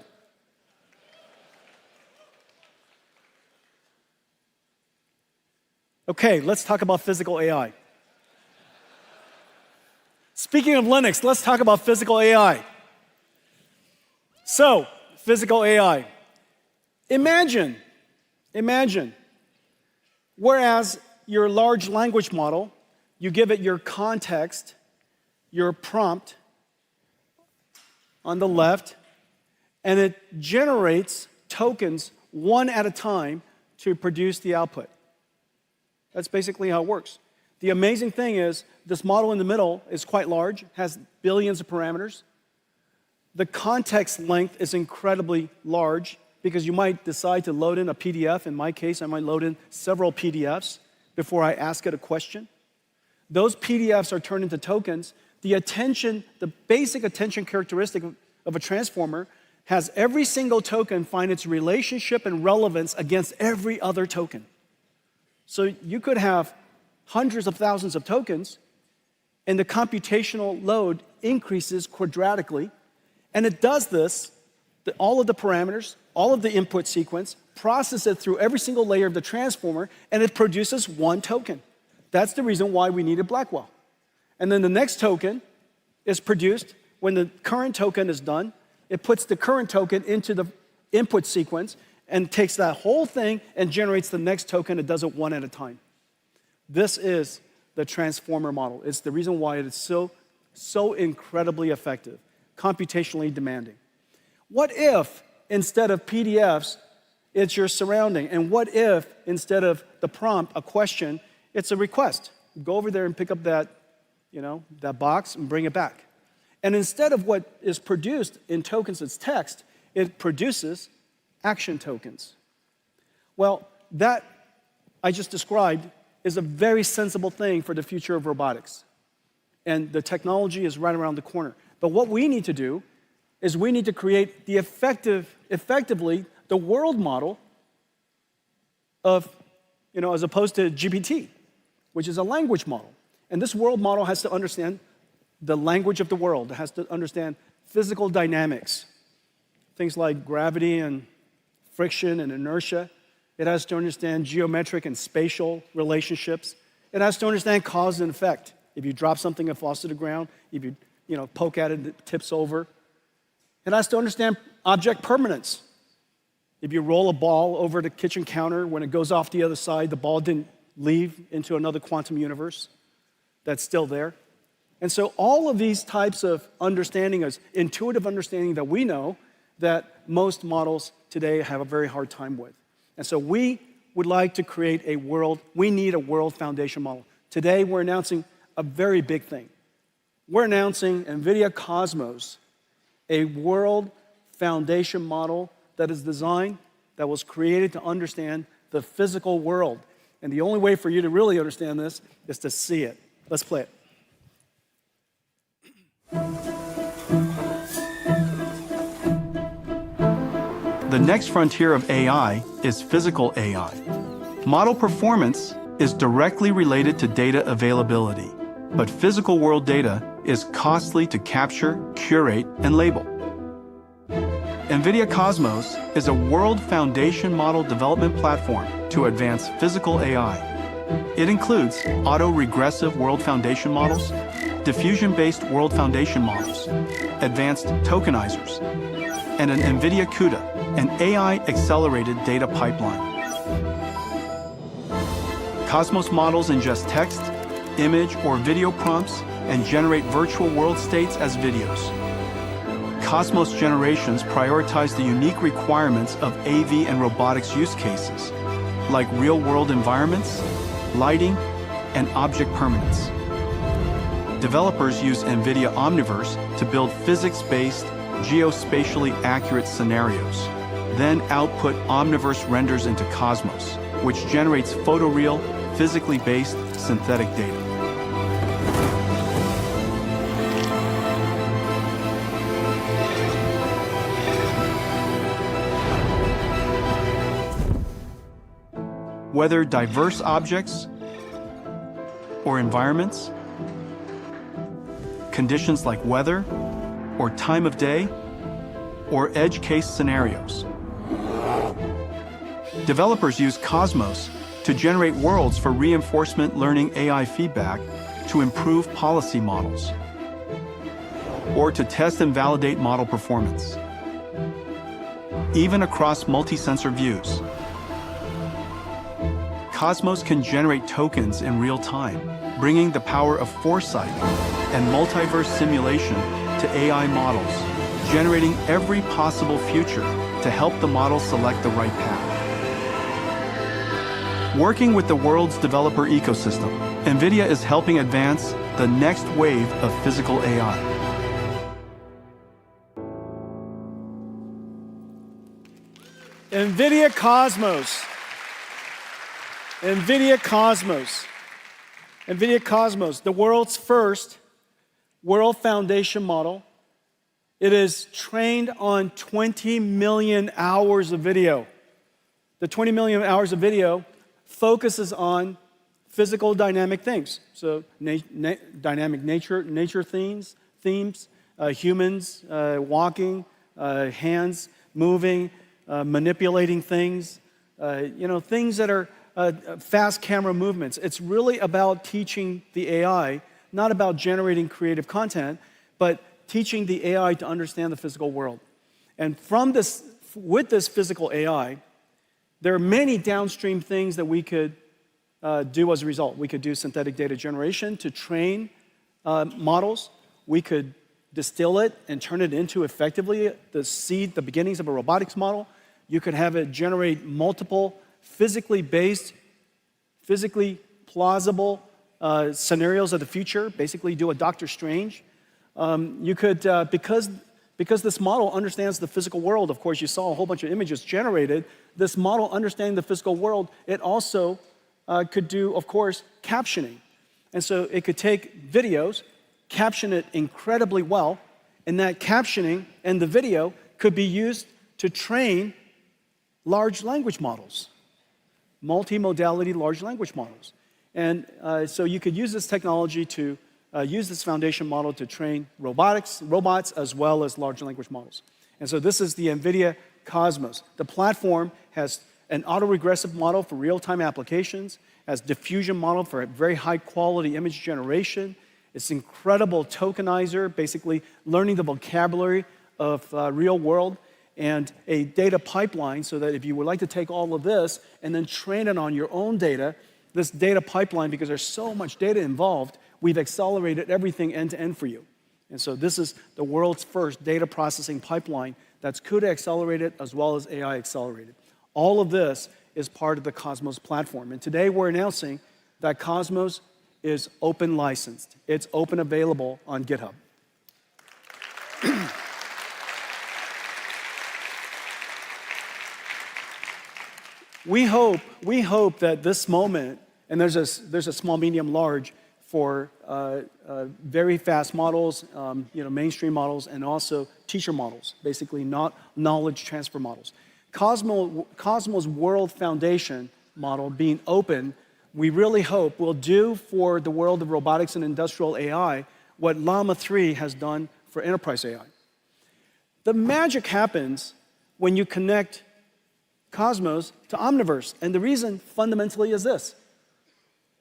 Okay, let's talk about physical AI. Speaking of Linux, let's talk about physical AI. So, physical AI. Imagine, whereas your large language model, you give it your context, your prompt on the left, and it generates tokens one at a time to produce the output. That's basically how it works. The amazing thing is this model in the middle is quite large, has billions of parameters. The context length is incredibly large because you might decide to load in a PDF. In my case, I might load in several PDFs before I ask it a question. Those PDFs are turned into tokens. The basic attention characteristic of a transformer has every single token find its relationship and relevance against every other token. So you could have hundreds of thousands of tokens, and the computational load increases quadratically. And it does this, all of the parameters, all of the input sequence, process it through every single layer of the transformer, and it produces one token. That's the reason why we needed Blackwell. And then the next token is produced when the current token is done. It puts the current token into the input sequence and takes that whole thing and generates the next token. It does it one at a time. This is the transformer model. It's the reason why it is so incredibly effective, computationally demanding. What if instead of PDFs, it's your surrounding? And what if instead of the prompt, a question, it's a request? Go over there and pick up that box and bring it back. And instead of what is produced in tokens as text, it produces action tokens. Well, that I just described is a very sensible thing for the future of robotics. And the technology is right around the corner. But what we need to do is we need to create the effectively the world model of, as opposed to GPT, which is a language model. And this world model has to understand the language of the world. It has to understand physical dynamics, things like gravity and friction and inertia. It has to understand geometric and spatial relationships. It has to understand cause and effect. If you drop something, it falls to the ground. If you poke at it, it tips over. It has to understand object permanence. If you roll a ball over the kitchen counter, when it goes off the other side, the ball didn't leave into another quantum universe. That's still there. And so all of these types of understanding is intuitive understanding that we know that most models today have a very hard time with. And so we would like to create we need a world foundation model. Today, we're announcing a very big thing. We're announcing NVIDIA Cosmos, a world foundation model that is designed, that was created to understand the physical world. And the only way for you to really understand this is to see it. Let's play it. The next frontier of AI is physical AI. Model performance is directly related to data availability, but physical world data is costly to capture, curate, and label. NVIDIA Cosmos is a world foundation model development platform to advance physical AI. It includes auto-regressive world foundation models, diffusion-based world foundation models, advanced tokenizers, and an NVIDIA CUDA, an AI-accelerated data pipeline. Cosmos models ingest text, image, or video prompts and generate virtual world states as videos. Cosmos generations prioritize the unique requirements of AV and robotics use cases, like real-world environments, lighting, and object permanence. Developers use NVIDIA Omniverse to build physics-based, geospatially accurate scenarios, then output Omniverse renders into Cosmos, which generates photoreal, physically based synthetic data. Whether diverse objects or environments, conditions like weather or time of day, or edge case scenarios. Developers use Cosmos to generate worlds for reinforcement learning AI feedback to improve policy models, or to test and validate model performance. Even across multi-sensor views, Cosmos can generate tokens in real time, bringing the power of foresight and multiverse simulation to AI models, generating every possible future to help the model select the right path. Working with the world's developer ecosystem, NVIDIA is helping advance the next wave of physical AI. NVIDIA Cosmos. NVIDIA Cosmos. NVIDIA Cosmos, the world's first world foundation model. It is trained on 20 million hours of video. The 20 million hours of video focuses on physical dynamic things. So dynamic nature themes, humans walking, hands moving, manipulating things, things that are fast camera movements. It's really about teaching the AI, not about generating creative content, but teaching the AI to understand the physical world. And with this physical AI, there are many downstream things that we could do as a result. We could do synthetic data generation to train models. We could distill it and turn it into effectively the beginnings of a robotics model. You could have it generate multiple physically based, physically plausible scenarios of the future, basically do a Doctor Strange. You could, because this model understands the physical world, of course, you saw a whole bunch of images generated. This model understanding the physical world, it also could do, of course, captioning. And so it could take videos, caption it incredibly well, and that captioning and the video could be used to train large language models, multimodality large language models. And so you could use this technology to use this foundation model to train robots, as well as large language models. And so this is the NVIDIA Cosmos. The platform has an autoregressive model for real-time applications, has diffusion model for very high-quality image generation. It's incredible tokenizer, basically learning the vocabulary of real world, and a data pipeline so that if you would like to take all of this and then train it on your own data, this data pipeline, because there's so much data involved, we've accelerated everything end-to-end for you. And so this is the world's first data processing pipeline that's CUDA accelerated as well as AI accelerated. All of this is part of the Cosmos platform. And today we're announcing that Cosmos is open licensed. It's open available on GitHub. We hope that this moment, and there's a small, medium, large for very fast models, mainstream models, and also teacher models, basically not knowledge transfer models. Cosmos World Foundation model being open, we really hope will do for the world of robotics and industrial AI what Llama 3 has done for enterprise AI. The magic happens when you connect Cosmos to Omniverse, and the reason fundamentally is this.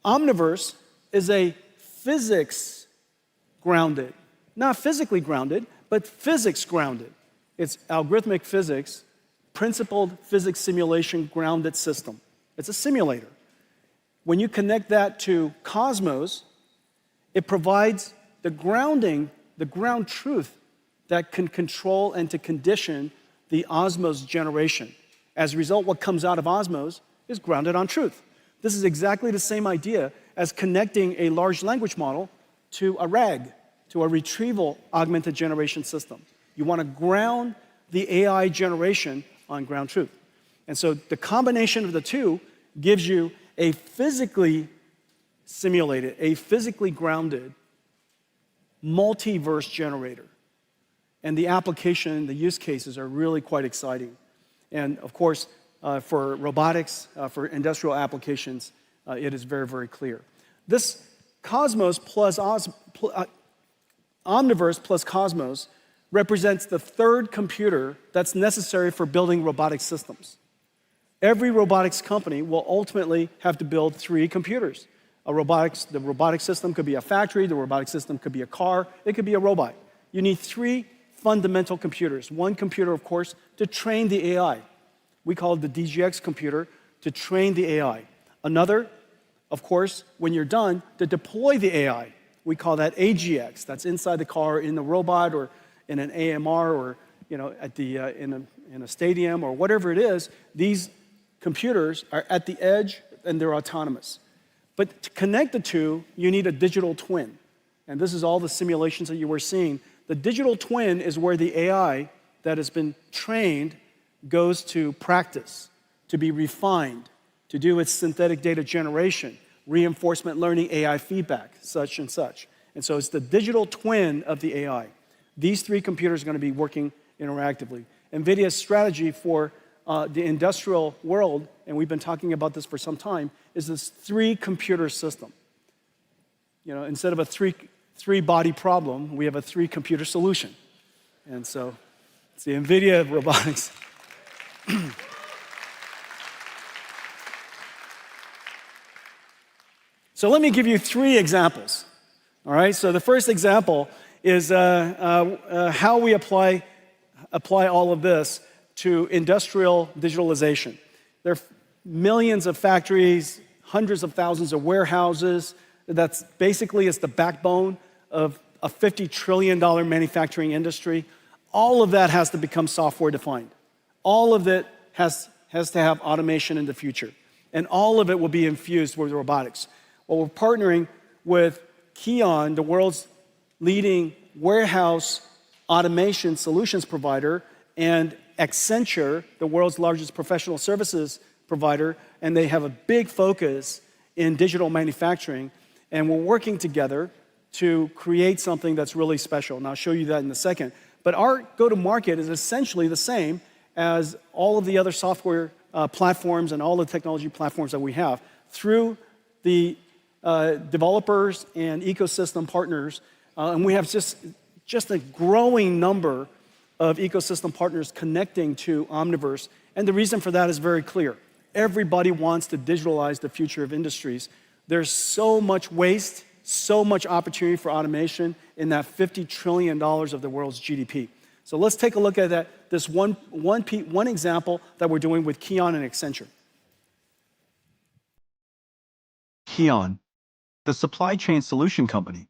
Omniverse is a physics grounded, not physically grounded, but physics grounded. It's algorithmic physics, principled physics simulation grounded system. It's a simulator. When you connect that to Cosmos, it provides the grounding, the ground truth that can control and to condition the Osmos generation. As a result, what comes out of Osmos is grounded on truth. This is exactly the same idea as connecting a large language model to a RAG, to a retrieval augmented generation system. You want to ground the AI generation on ground truth. And so the combination of the two gives you a physically simulated, a physically grounded multiverse generator. And the application, the use cases are really quite exciting. And of course, for robotics, for industrial applications, it is very, very clear. This Cosmos plus Omniverse plus Cosmos represents the third computer that's necessary for building robotic systems. Every robotics company will ultimately have to build 3 computers. The robotic system could be a factory, the robotic system could be a car, it could be a robot. You need 3 fundamental computers. One computer, of course, to train the AI. We call it the DGX computer to train the AI. Another, of course, when you're done, to deploy the AI. We call that AGX. That's inside the car, in the robot, or in an AMR, or at the in a stadium, or whatever it is. These computers are at the edge and they're autonomous. But to connect the two, you need a digital twin. And this is all the simulations that you were seeing. The digital twin is where the AI that has been trained goes to practice, to be refined, to do its synthetic data generation, reinforcement learning, AI feedback, such and such. And so it's the digital twin of the AI. These 3 computers are going to be working interactively. NVIDIA's strategy for the industrial world, and we've been talking about this for some time, is this 3-computer system. Instead of a three-body problem, we have a 3-computer solution. And so it's the NVIDIA of robotics. So let me give you 3 examples. All right, so the first example is how we apply all of this to industrial digitalization. There are millions of factories, hundreds of thousands of warehouses. That's basically it's the backbone of a $50 trillion manufacturing industry. All of that has to become software defined. All of it has to have automation in the future. And all of it will be infused with robotics. Well, we're partnering with Kion, the world's leading warehouse automation solutions provider, and Accenture, the world's largest professional services provider, and they have a big focus in digital manufacturing, and we're working together to create something that's really special. And I'll show you that in a second. But our go-to-market is essentially the same as all of the other software platforms and all the technology platforms that we have through the developers and ecosystem partners. And we have just a growing number of ecosystem partners connecting to Omniverse. And the reason for that is very clear. Everybody wants to digitalize the future of industries. There's so much waste, so much opportunity for automation in that $50 trillion of the world's GDP. So let's take a look at that, this one example that we're doing with Kion and Accenture. Kion, the supply chain solution company,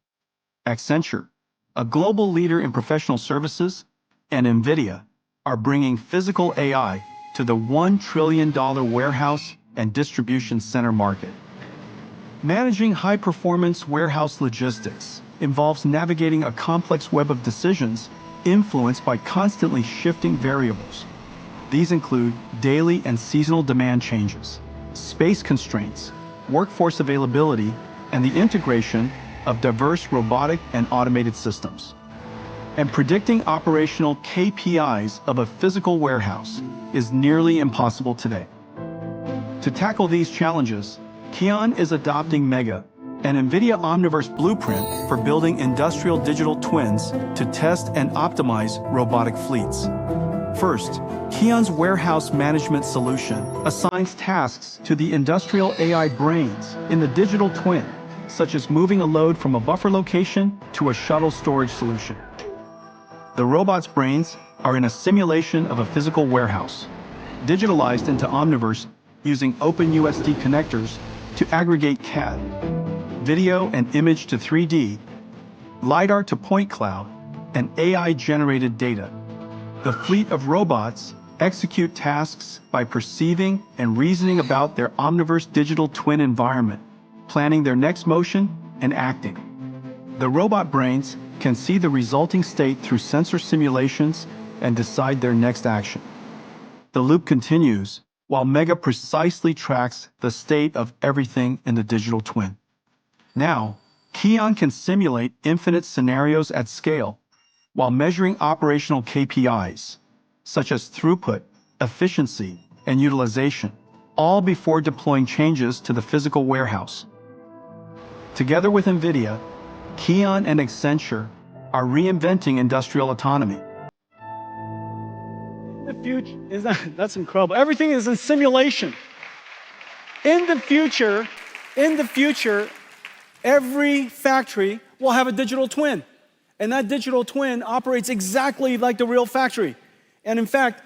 Accenture, a global leader in professional services, and NVIDIA are bringing physical AI to the $1 trillion warehouse and distribution center market. Managing high-performance warehouse logistics involves navigating a complex web of decisions influenced by constantly shifting variables. These include daily and seasonal demand changes, space constraints, workforce availability, and the integration of diverse robotic and automated systems. And predicting operational KPIs of a physical warehouse is nearly impossible today. To tackle these challenges, Kion is adopting Mega, an NVIDIA Omniverse blueprint for building industrial digital twins to test and optimize robotic fleets. First, Kion's warehouse management solution assigns tasks to the industrial AI brains in the digital twin, such as moving a load from a buffer location to a shuttle storage solution. The robot's brains are in a simulation of a physical warehouse, digitalized into Omniverse using OpenUSD connectors to aggregate CAD, video and image to 3D, LiDAR to point cloud, and AI-generated data. The fleet of robots execute tasks by perceiving and reasoning about their Omniverse digital twin environment, planning their next motion and acting. The robot brains can see the resulting state through sensor simulations and decide their next action. The loop continues while Mega precisely tracks the state of everything in the digital twin. Now, Kion can simulate infinite scenarios at scale while measuring operational KPIs, such as throughput, efficiency, and utilization, all before deploying changes to the physical warehouse. Together with NVIDIA, Kion and Accenture are reinventing industrial autonomy. The future that's incredible. Everything is in simulation. In the future, every factory will have a digital twin. And that digital twin operates exactly like the real factory. And in fact,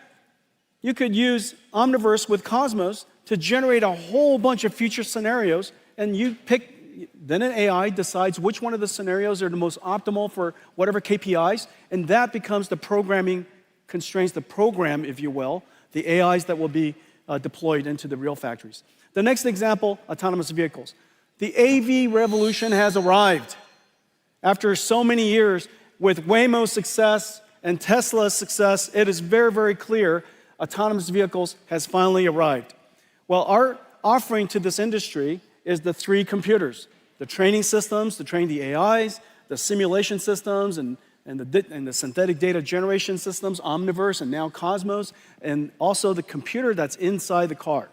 you could use Omniverse with Cosmos to generate a whole bunch of future scenarios, and you pick, then an AI decides which one of the scenarios are the most optimal for whatever KPIs, and that becomes the programming constraints, the program, if you will, the AIs that will be deployed into the real factories. The next example, autonomous vehicles. The AV revolution has arrived. After so many years, with Waymo's success and Tesla's success, it is very, very clear autonomous vehicles has finally arrived. Well, our offering to this industry is the three computers: the training systems to train the AIs, the simulation systems, and the synthetic data generation systems, Omniverse and now Cosmos, and also the computer that's inside the car.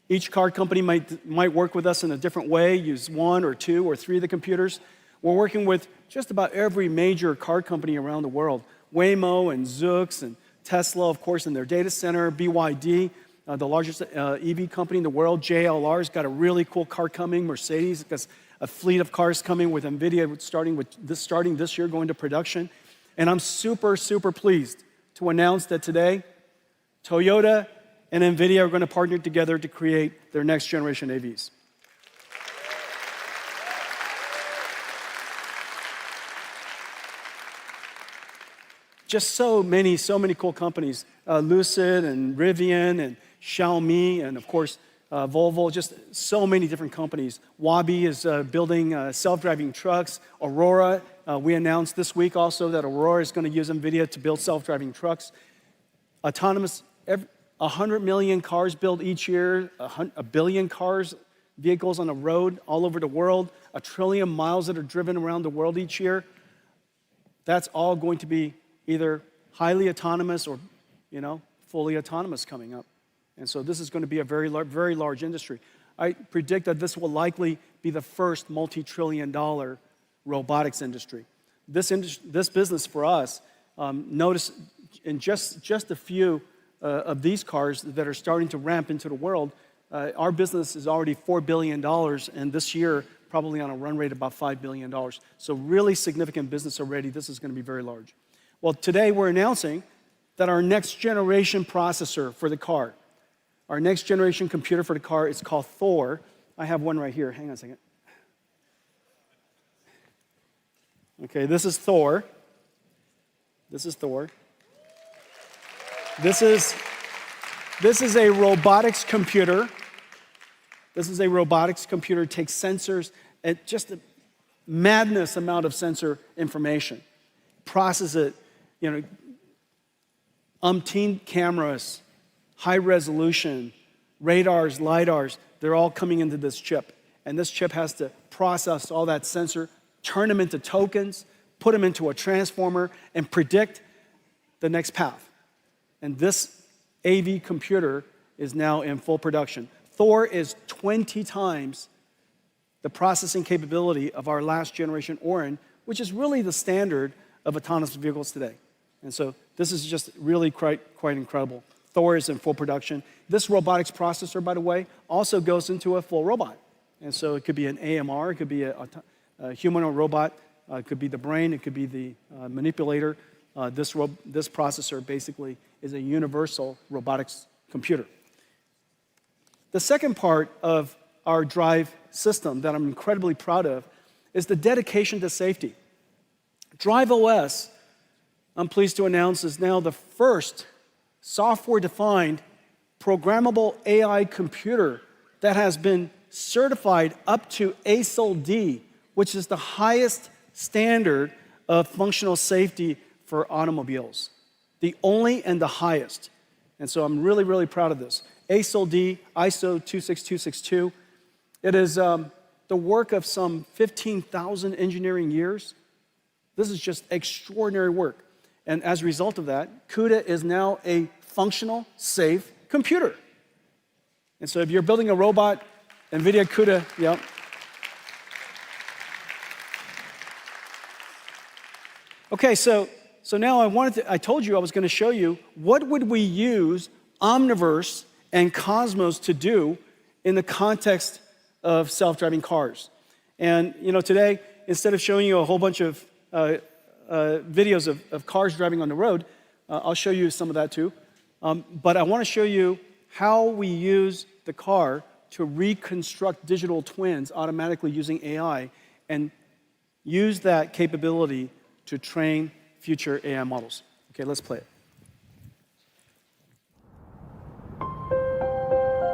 Each car company might work with us in a different way, use one or two or three of the computers. We're working with just about every major car company around the world: Waymo and Zoox and Tesla, of course, in their data center, BYD, the largest EV company in the world. JLR's got a really cool car coming. Mercedes has a fleet of cars coming with NVIDIA starting this year, going to production. And I'm super, super pleased to announce that today, Toyota and NVIDIA are going to partner together to create their next generation AVs. Just so many cool companies, Lucid and Rivian and Xiaomi, and of course, Volvo, just so many different companies. Wabi is building self-driving trucks. Aurora, we announced this week also that Aurora is going to use NVIDIA to build self-driving trucks. Autonomous, 100 million cars built each year, a billion cars vehicles on the road all over the world, 1 trillion miles that are driven around the world each year. That's all going to be either highly autonomous or, fully autonomous coming up. And so this is going to be a very large industry. I predict that this will likely be the first multi-trillion-dollar robotics industry. This business for us, notice in just a few of these cars that are starting to ramp into the world, our business is already $4 billion, and this year probably on a run rate about $5 billion. So really significant business already. This is going to be very large. Well, today we're announcing that our next generation processor for the car, our next generation computer for the car is called Thor. I have one right here. Hang on a second. Okay, this is Thor. This is Thor. This is a robotics computer. This is a robotics computer. It takes sensors and just a madness amount of sensor information, process it, umpteen cameras, high resolution, radars, lidars, they're all coming into this chip. And this chip has to process all that sensor, turn them into tokens, put them into a transformer, and predict the next path. And this AV computer is now in full production. Thor is 20 times the processing capability of our last generation Orin, which is really the standard of autonomous vehicles today. And so this is just really quite incredible. Thor is in full production. This robotics processor, by the way, also goes into a full robot. And so it could be an AMR, it could be a humanoid robot, it could be the brain, it could be the manipulator. This processor basically is a universal robotics computer. The second part of our drive system that I'm incredibly proud of is the dedication to safety. Drive OS, I'm pleased to announce, is now the first software-defined programmable AI computer that has been certified up to ASIL D, which is the highest standard of functional safety for automobiles. The only and the highest. And so I'm really proud of this. ASIL D, ISO 26262. It is the work of some 15,000 engineering years. This is just extraordinary work. And as a result of that, CUDA is now a functional, safe computer. And so if you're building a robot, NVIDIA CUDA, yep. Okay, so now I told you I was going to show you what would we use Omniverse and Cosmos to do in the context of self-driving cars. And today, instead of showing you a whole bunch of videos of cars driving on the road, I'll show you some of that too. But I want to show you how we use the car to reconstruct digital twins automatically using AI and use that capability to train future AI models. Okay, let's play it.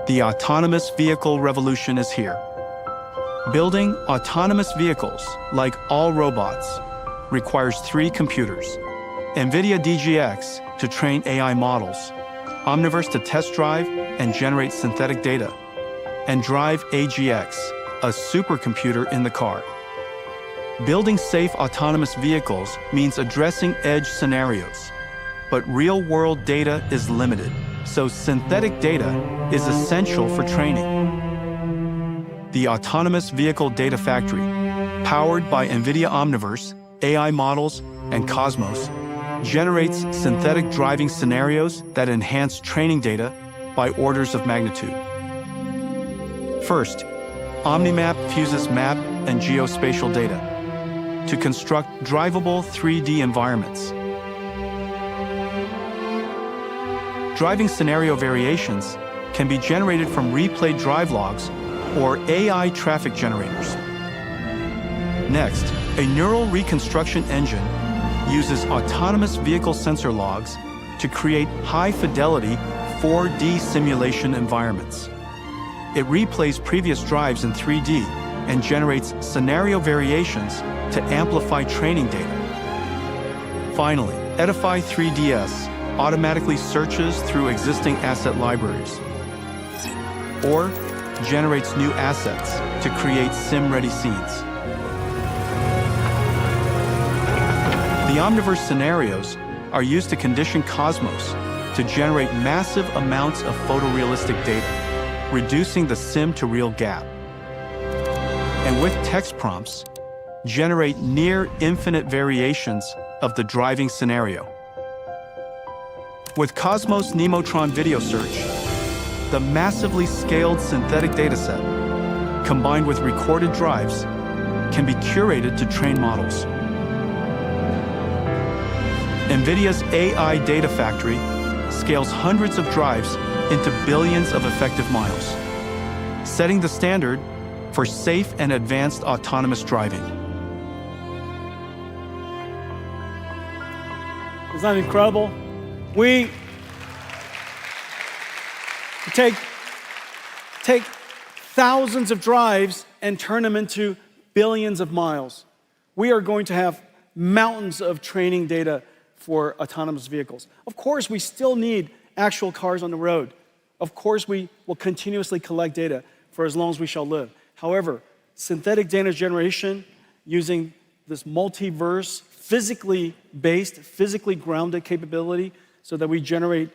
The autonomous vehicle revolution is here. Building autonomous vehicles, like all robots, requires 3 computers: NVIDIA DGX to train AI models, Omniverse to test drive and generate synthetic data, and Drive AGX, a supercomputer in the car. Building safe autonomous vehicles means addressing edge scenarios, but real-world data is limited, so synthetic data is essential for training. The Autonomous Vehicle Data Factory, powered by NVIDIA Omniverse, AI models, and Cosmos, generates synthetic driving scenarios that enhance training data by orders of magnitude. First, OmniMap fuses map and geospatial data to construct drivable 3D environments. Driving scenario variations can be generated from replayed drive logs or AI traffic generators. Next, a neural reconstruction engine uses autonomous vehicle sensor logs to create high-fidelity 4D simulation environments. It replays previous drives in 3D and generates scenario variations to amplify training data. Finally, Edify 3DS automatically searches through existing asset libraries. Or generates new assets to create sim-ready scenes. The omniverse scenarios are used to condition Cosmos to generate massive amounts of photorealistic data, reducing the sim-to-real gap. And with text prompts, generate near infinite variations of the driving scenario. With Cosmos Nemotron Video Search, the massively scaled synthetic dataset, combined with recorded drives, can be curated to train models. NVIDIA's AI Data Factory scales hundreds of drives into billions of effective miles, setting the standard for safe and advanced autonomous driving. Isn't that incredible? We take thousands of drives and turn them into billions of miles. We are going to have mountains of training data for autonomous vehicles. Of course, we still need actual cars on the road. Of course, we will continuously collect data for as long as we shall live. However, synthetic data generation using this multiverse, physically based, physically grounded capability so that we generate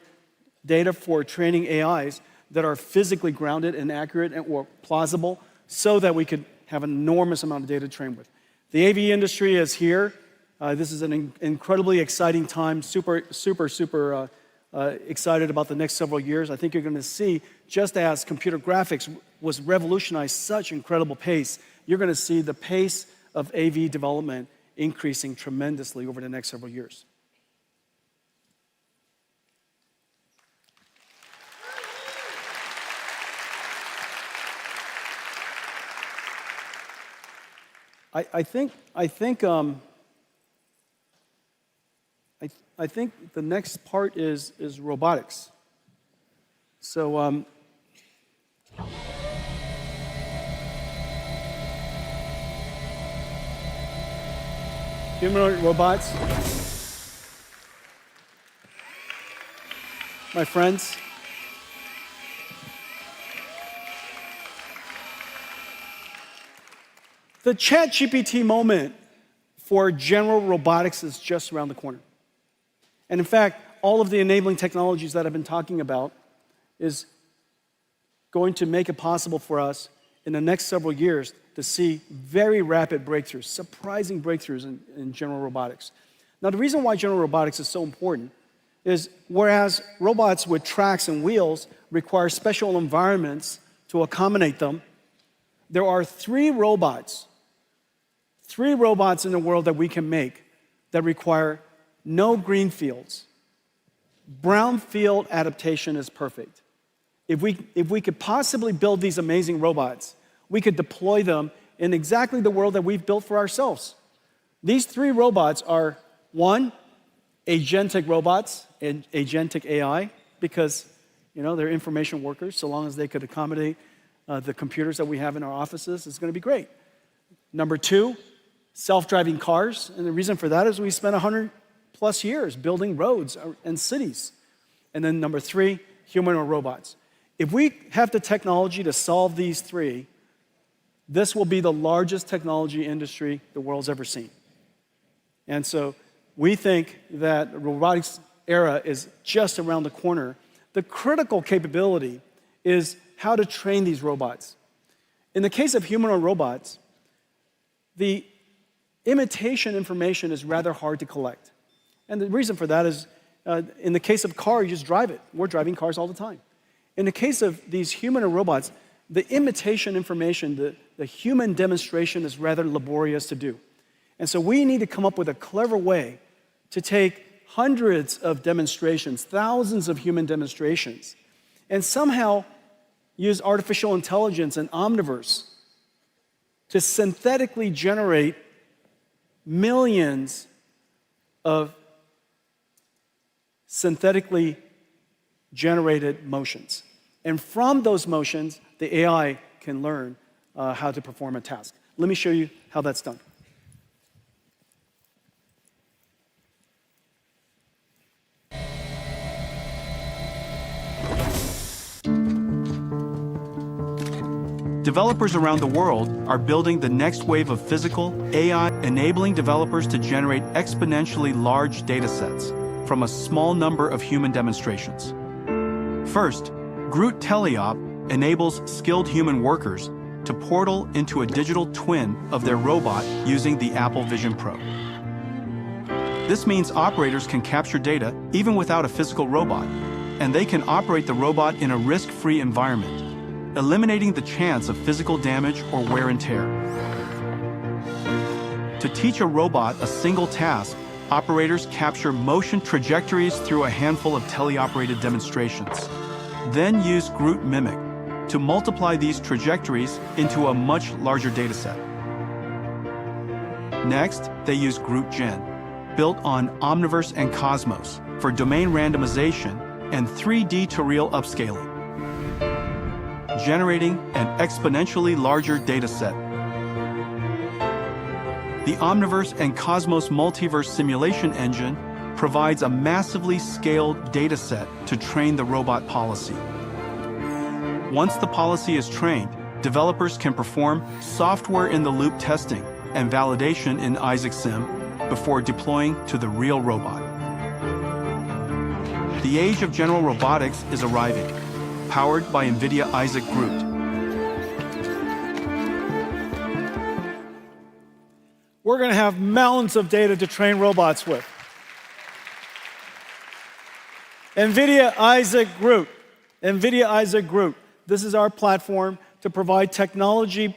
data for training AIs that are physically grounded and accurate and or plausible so that we could have an enormous amount of data to train with. The AV industry is here. This is an incredibly exciting time, super excited about the next several years. I think you're going to see, just as computer graphics was revolutionized such incredible pace, you're going to see the pace of AV development increasing tremendously over the next several years. I think the next part is robotics. So humanoid robots, my friends. The ChatGPT moment for general robotics is just around the corner. And in fact, all of the enabling technologies that I've been talking about is going to make it possible for us in the next several years to see very rapid breakthroughs, surprising breakthroughs in general robotics. Now, the reason why general robotics is so important is whereas robots with tracks and wheels require special environments to accommodate them, there are three robots in the world that we can make that require no green fields. Brownfield adaptation is perfect. If we could possibly build these amazing robots, we could deploy them in exactly the world that we've built for ourselves. These three robots are, one, agentic robots and agentic AI, because they're information workers. So long as they could accommodate the computers that we have in our offices, it's going to be great. Number two, self-driving cars. And the reason for that is we spent 100+ years building roads and cities. And then number three, humanoid robots. If we have the technology to solve these three, this will be the largest technology industry the world's ever seen. And so we think that the robotics era is just around the corner. The critical capability is how to train these robots. In the case of humanoid robots, the imitation information is rather hard to collect. And the reason for that is, in the case of car, you just drive it. We're driving cars all the time. In the case of these humanoid robots, the imitation information, the human demonstration is rather laborious to do. And so we need to come up with a clever way to take hundreds of demonstrations, thousands of human demonstrations, and somehow use artificial intelligence and Omniverse to synthetically generate millions of synthetically generated motions. And from those motions, the AI can learn how to perform a task. Let me show you how that's done. developers around the world are building the next wave of physical AI, enabling developers to generate exponentially large datasets from a small number of human demonstrations. First, Groot Teleop enables skilled human workers to portal into a digital twin of their robot using the Apple Vision Pro. This means operators can capture data even without a physical robot, and they can operate the robot in a risk-free environment, eliminating the chance of physical damage or wear and tear. To teach a robot a single task, operators capture motion trajectories through a handful of teleoperated demonstrations. Then use Groot Mimic to multiply these trajectories into a much larger dataset. Next, they use Groot Gen, built on Omniverse and Cosmos, for domain randomization and 3D to real upscaling, generating an exponentially larger dataset. The Omniverse and Cosmos Multiverse Simulation Engine provides a massively scaled dataset to train the robot policy. Once the policy is trained, developers can perform software-in-the-loop testing and validation in Isaac Sim before deploying to the real robot. The age of general robotics is arriving, powered by NVIDIA Isaac Groot. We're going to have mountains of data to train robots with. NVIDIA Isaac Groot. NVIDIA Isaac Groot. This is our platform to provide technology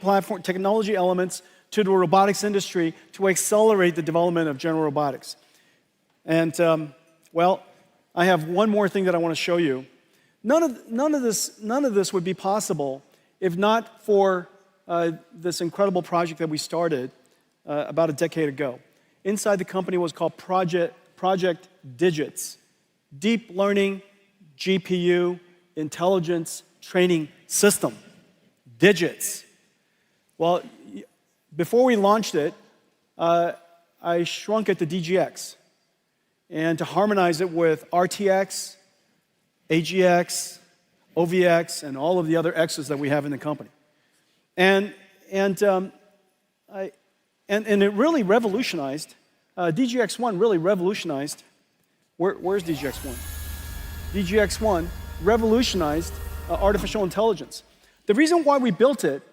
elements to the robotics industry to accelerate the development of general robotics. And, well, I have one more thing that I want to show you. None of this would be possible if not for this incredible project that we started about a decade ago. Inside the company was called Project Digits, Deep Learning GPU Intelligence Training System. Digits. Well, before we launched it, I shrunk it to DGX, and to harmonize it with RTX, AGX, OVX, and all of the other X's that we have in the company. And it really revolutionized, DGX1 really revolutionized, where's DGX1? DGX1 revolutionized artificial intelligence. The reason why we built it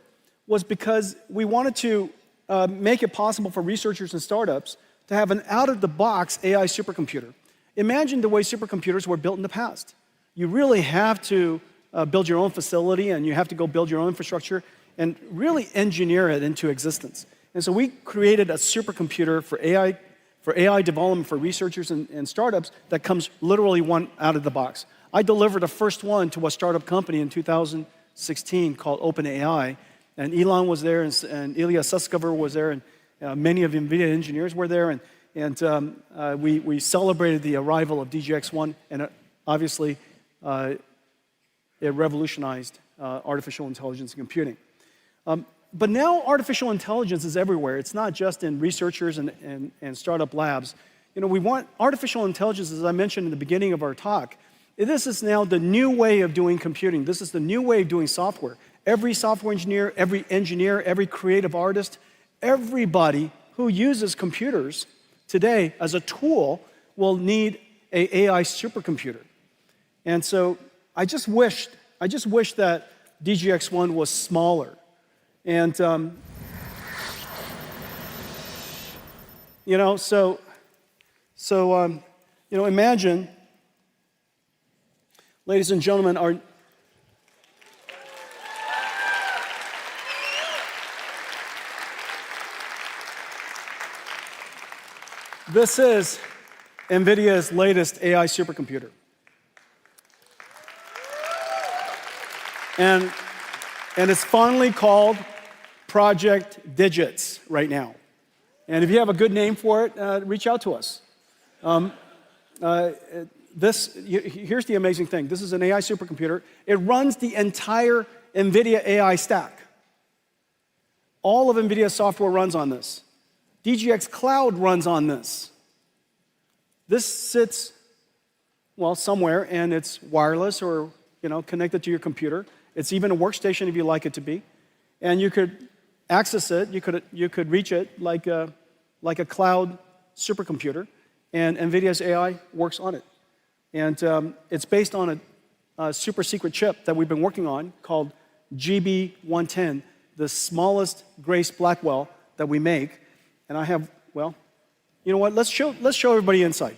was because we wanted to make it possible for researchers and startups to have an out-of-the-box AI supercomputer. Imagine the way supercomputers were built in the past. You really have to build your own facility, and you have to go build your own infrastructure and really engineer it into existence. And so we created a supercomputer for AI development for researchers and startups that comes literally one out of the box. I delivered the first one to a startup company in 2016 called OpenAI, and Elon was there, and Ilya Sutskever was there, and many of NVIDIA engineers were there, and we celebrated the arrival of DGX1, and obviously it revolutionized artificial intelligence and computing. But now artificial intelligence is everywhere. It's not just in researchers and startup labs. You know, we want artificial intelligence, as I mentioned in the beginning of our talk. This is now the new way of doing computing. This is the new way of doing software. Every software engineer, every creative artist, everybody who uses computers today as a tool will need an AI supercomputer. And so I just wish that DGX1 was smaller. And, you know, imagine, ladies and gentlemen, this is NVIDIA's latest AI supercomputer. And it's finally called Project Digits right now. And if you have a good name for it, reach out to us. Here's the amazing thing. This is an AI supercomputer. It runs the entire NVIDIA AI stack. All of NVIDIA's software runs on this. DGX Cloud runs on this. This sits, well, somewhere, and it's wireless or, connected to your computer. It's even a workstation if you like it to be. and you could access it. You could reach it like a cloud supercomputer, and NVIDIA's AI works on it. And it's based on a super secret chip that we've been working on called GB110, the smallest Grace Blackwell that we make. And I have, well, you know what? Let's show everybody inside.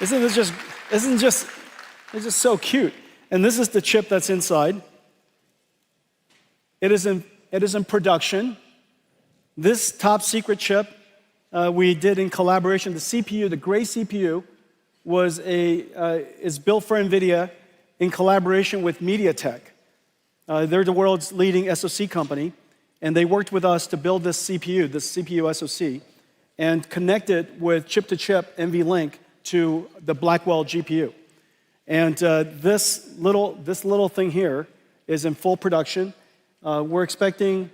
Isn't it just so cute? And this is the chip that's inside. It is in production. This top secret chip we did in collaboration. The CPU, the Grace CPU, is built for NVIDIA in collaboration with MediaTek. They're the world's leading SoC company, and they worked with us to build this CPU SoC, and connect it with chip-to-chip NVLink to the Blackwell GPU. And this little thing here is in full production. We're expecting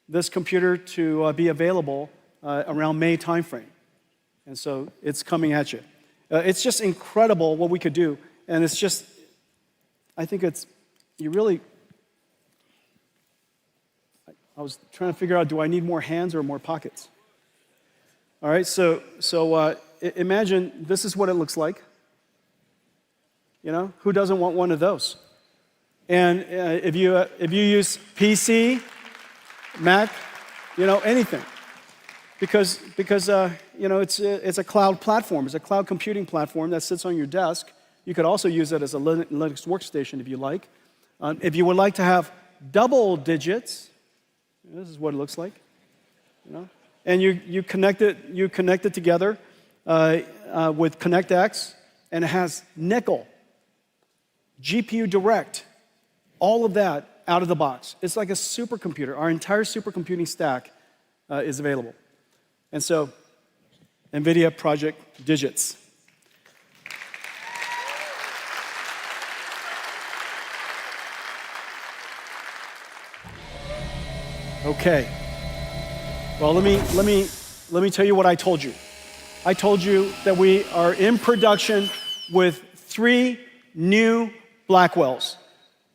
this computer to be available around May timeframe. And so it's coming at you. It's just incredible what we could do. And it's just, I think I was trying to figure out, do I need more hands or more pockets? All right, so imagine this is what it looks like. You know, who doesn't want one of those? And if you use PC, Mac, you know, anything, because you know it's a cloud platform. It's a cloud computing platform that sits on your desk. You could also use it as a Linux workstation if you like. If you would like to have double digits, this is what it looks like. You know, and you connect it together with ConnectX, and it has nickel, GPU Direct, all of that out of the box. It's like a supercomputer. Our entire supercomputing stack is available. And so, NVIDIA Project Digits. Okay. Well, let me tell you what I told you. I told you that we are in production with 3 new Blackwells.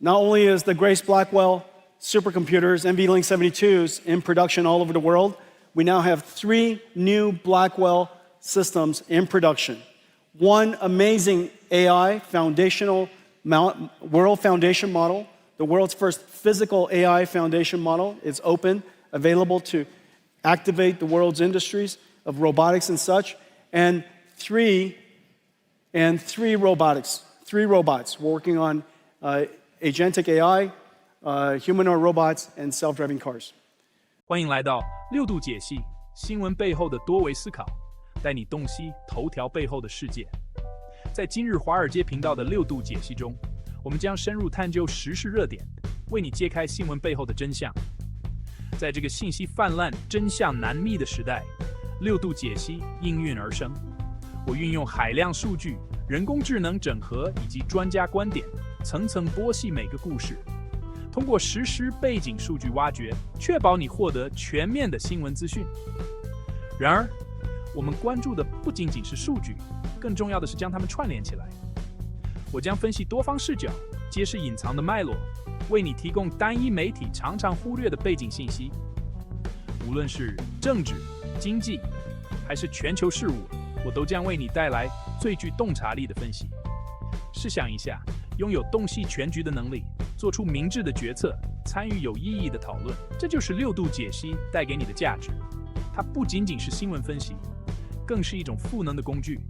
Not only is the Grace Blackwell supercomputers, NVLink 72s, in production all over the world, we now have 3 new Blackwell systems in production. One amazing AI foundational world foundation model, the world's first physical AI foundation model, is open, available to activate the world's industries of robotics and such, and 3 robotics. 3 robots. We're working on Agentic AI, humanoid robots, and self-driving cars. 欢迎来到6度解析新闻背后的多维思考，带你洞悉头条背后的世界。在今日华尔街频道的6度解析中，我们将深入探究时事热点，为你揭开新闻背后的真相。在这个信息泛滥、真相难觅的时代，6度解析应运而生。我运用海量数据、人工智能整合以及专家观点，层层剥析每个故事，通过实时背景数据挖掘，确保你获得全面的新闻资讯。然而，我们关注的不仅仅是数据，更重要的是将它们串联起来。我将分析多方视角，揭示隐藏的脉络，为你提供单一媒体常常忽略的背景信息。无论是政治、经济，还是全球事务，我都将为你带来最具洞察力的分析。试想一下，拥有洞悉全局的能力，做出明智的决策，参与有意义的讨论，这就是6度解析带给你的价值。它不仅仅是新闻分析，更是一种赋能的工具。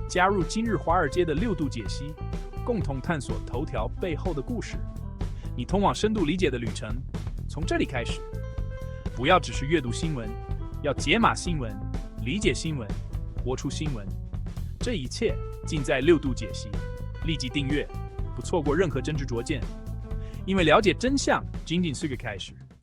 加入今日华尔街的6度解析，共同探索头条背后的故事。你通往深度理解的旅程，从这里开始。不要只是阅读新闻，要解码新闻，理解新闻，活出新闻。这一切尽在6度解析。立即订阅，不错过任何真知灼见。因为了解真相仅仅是个开始。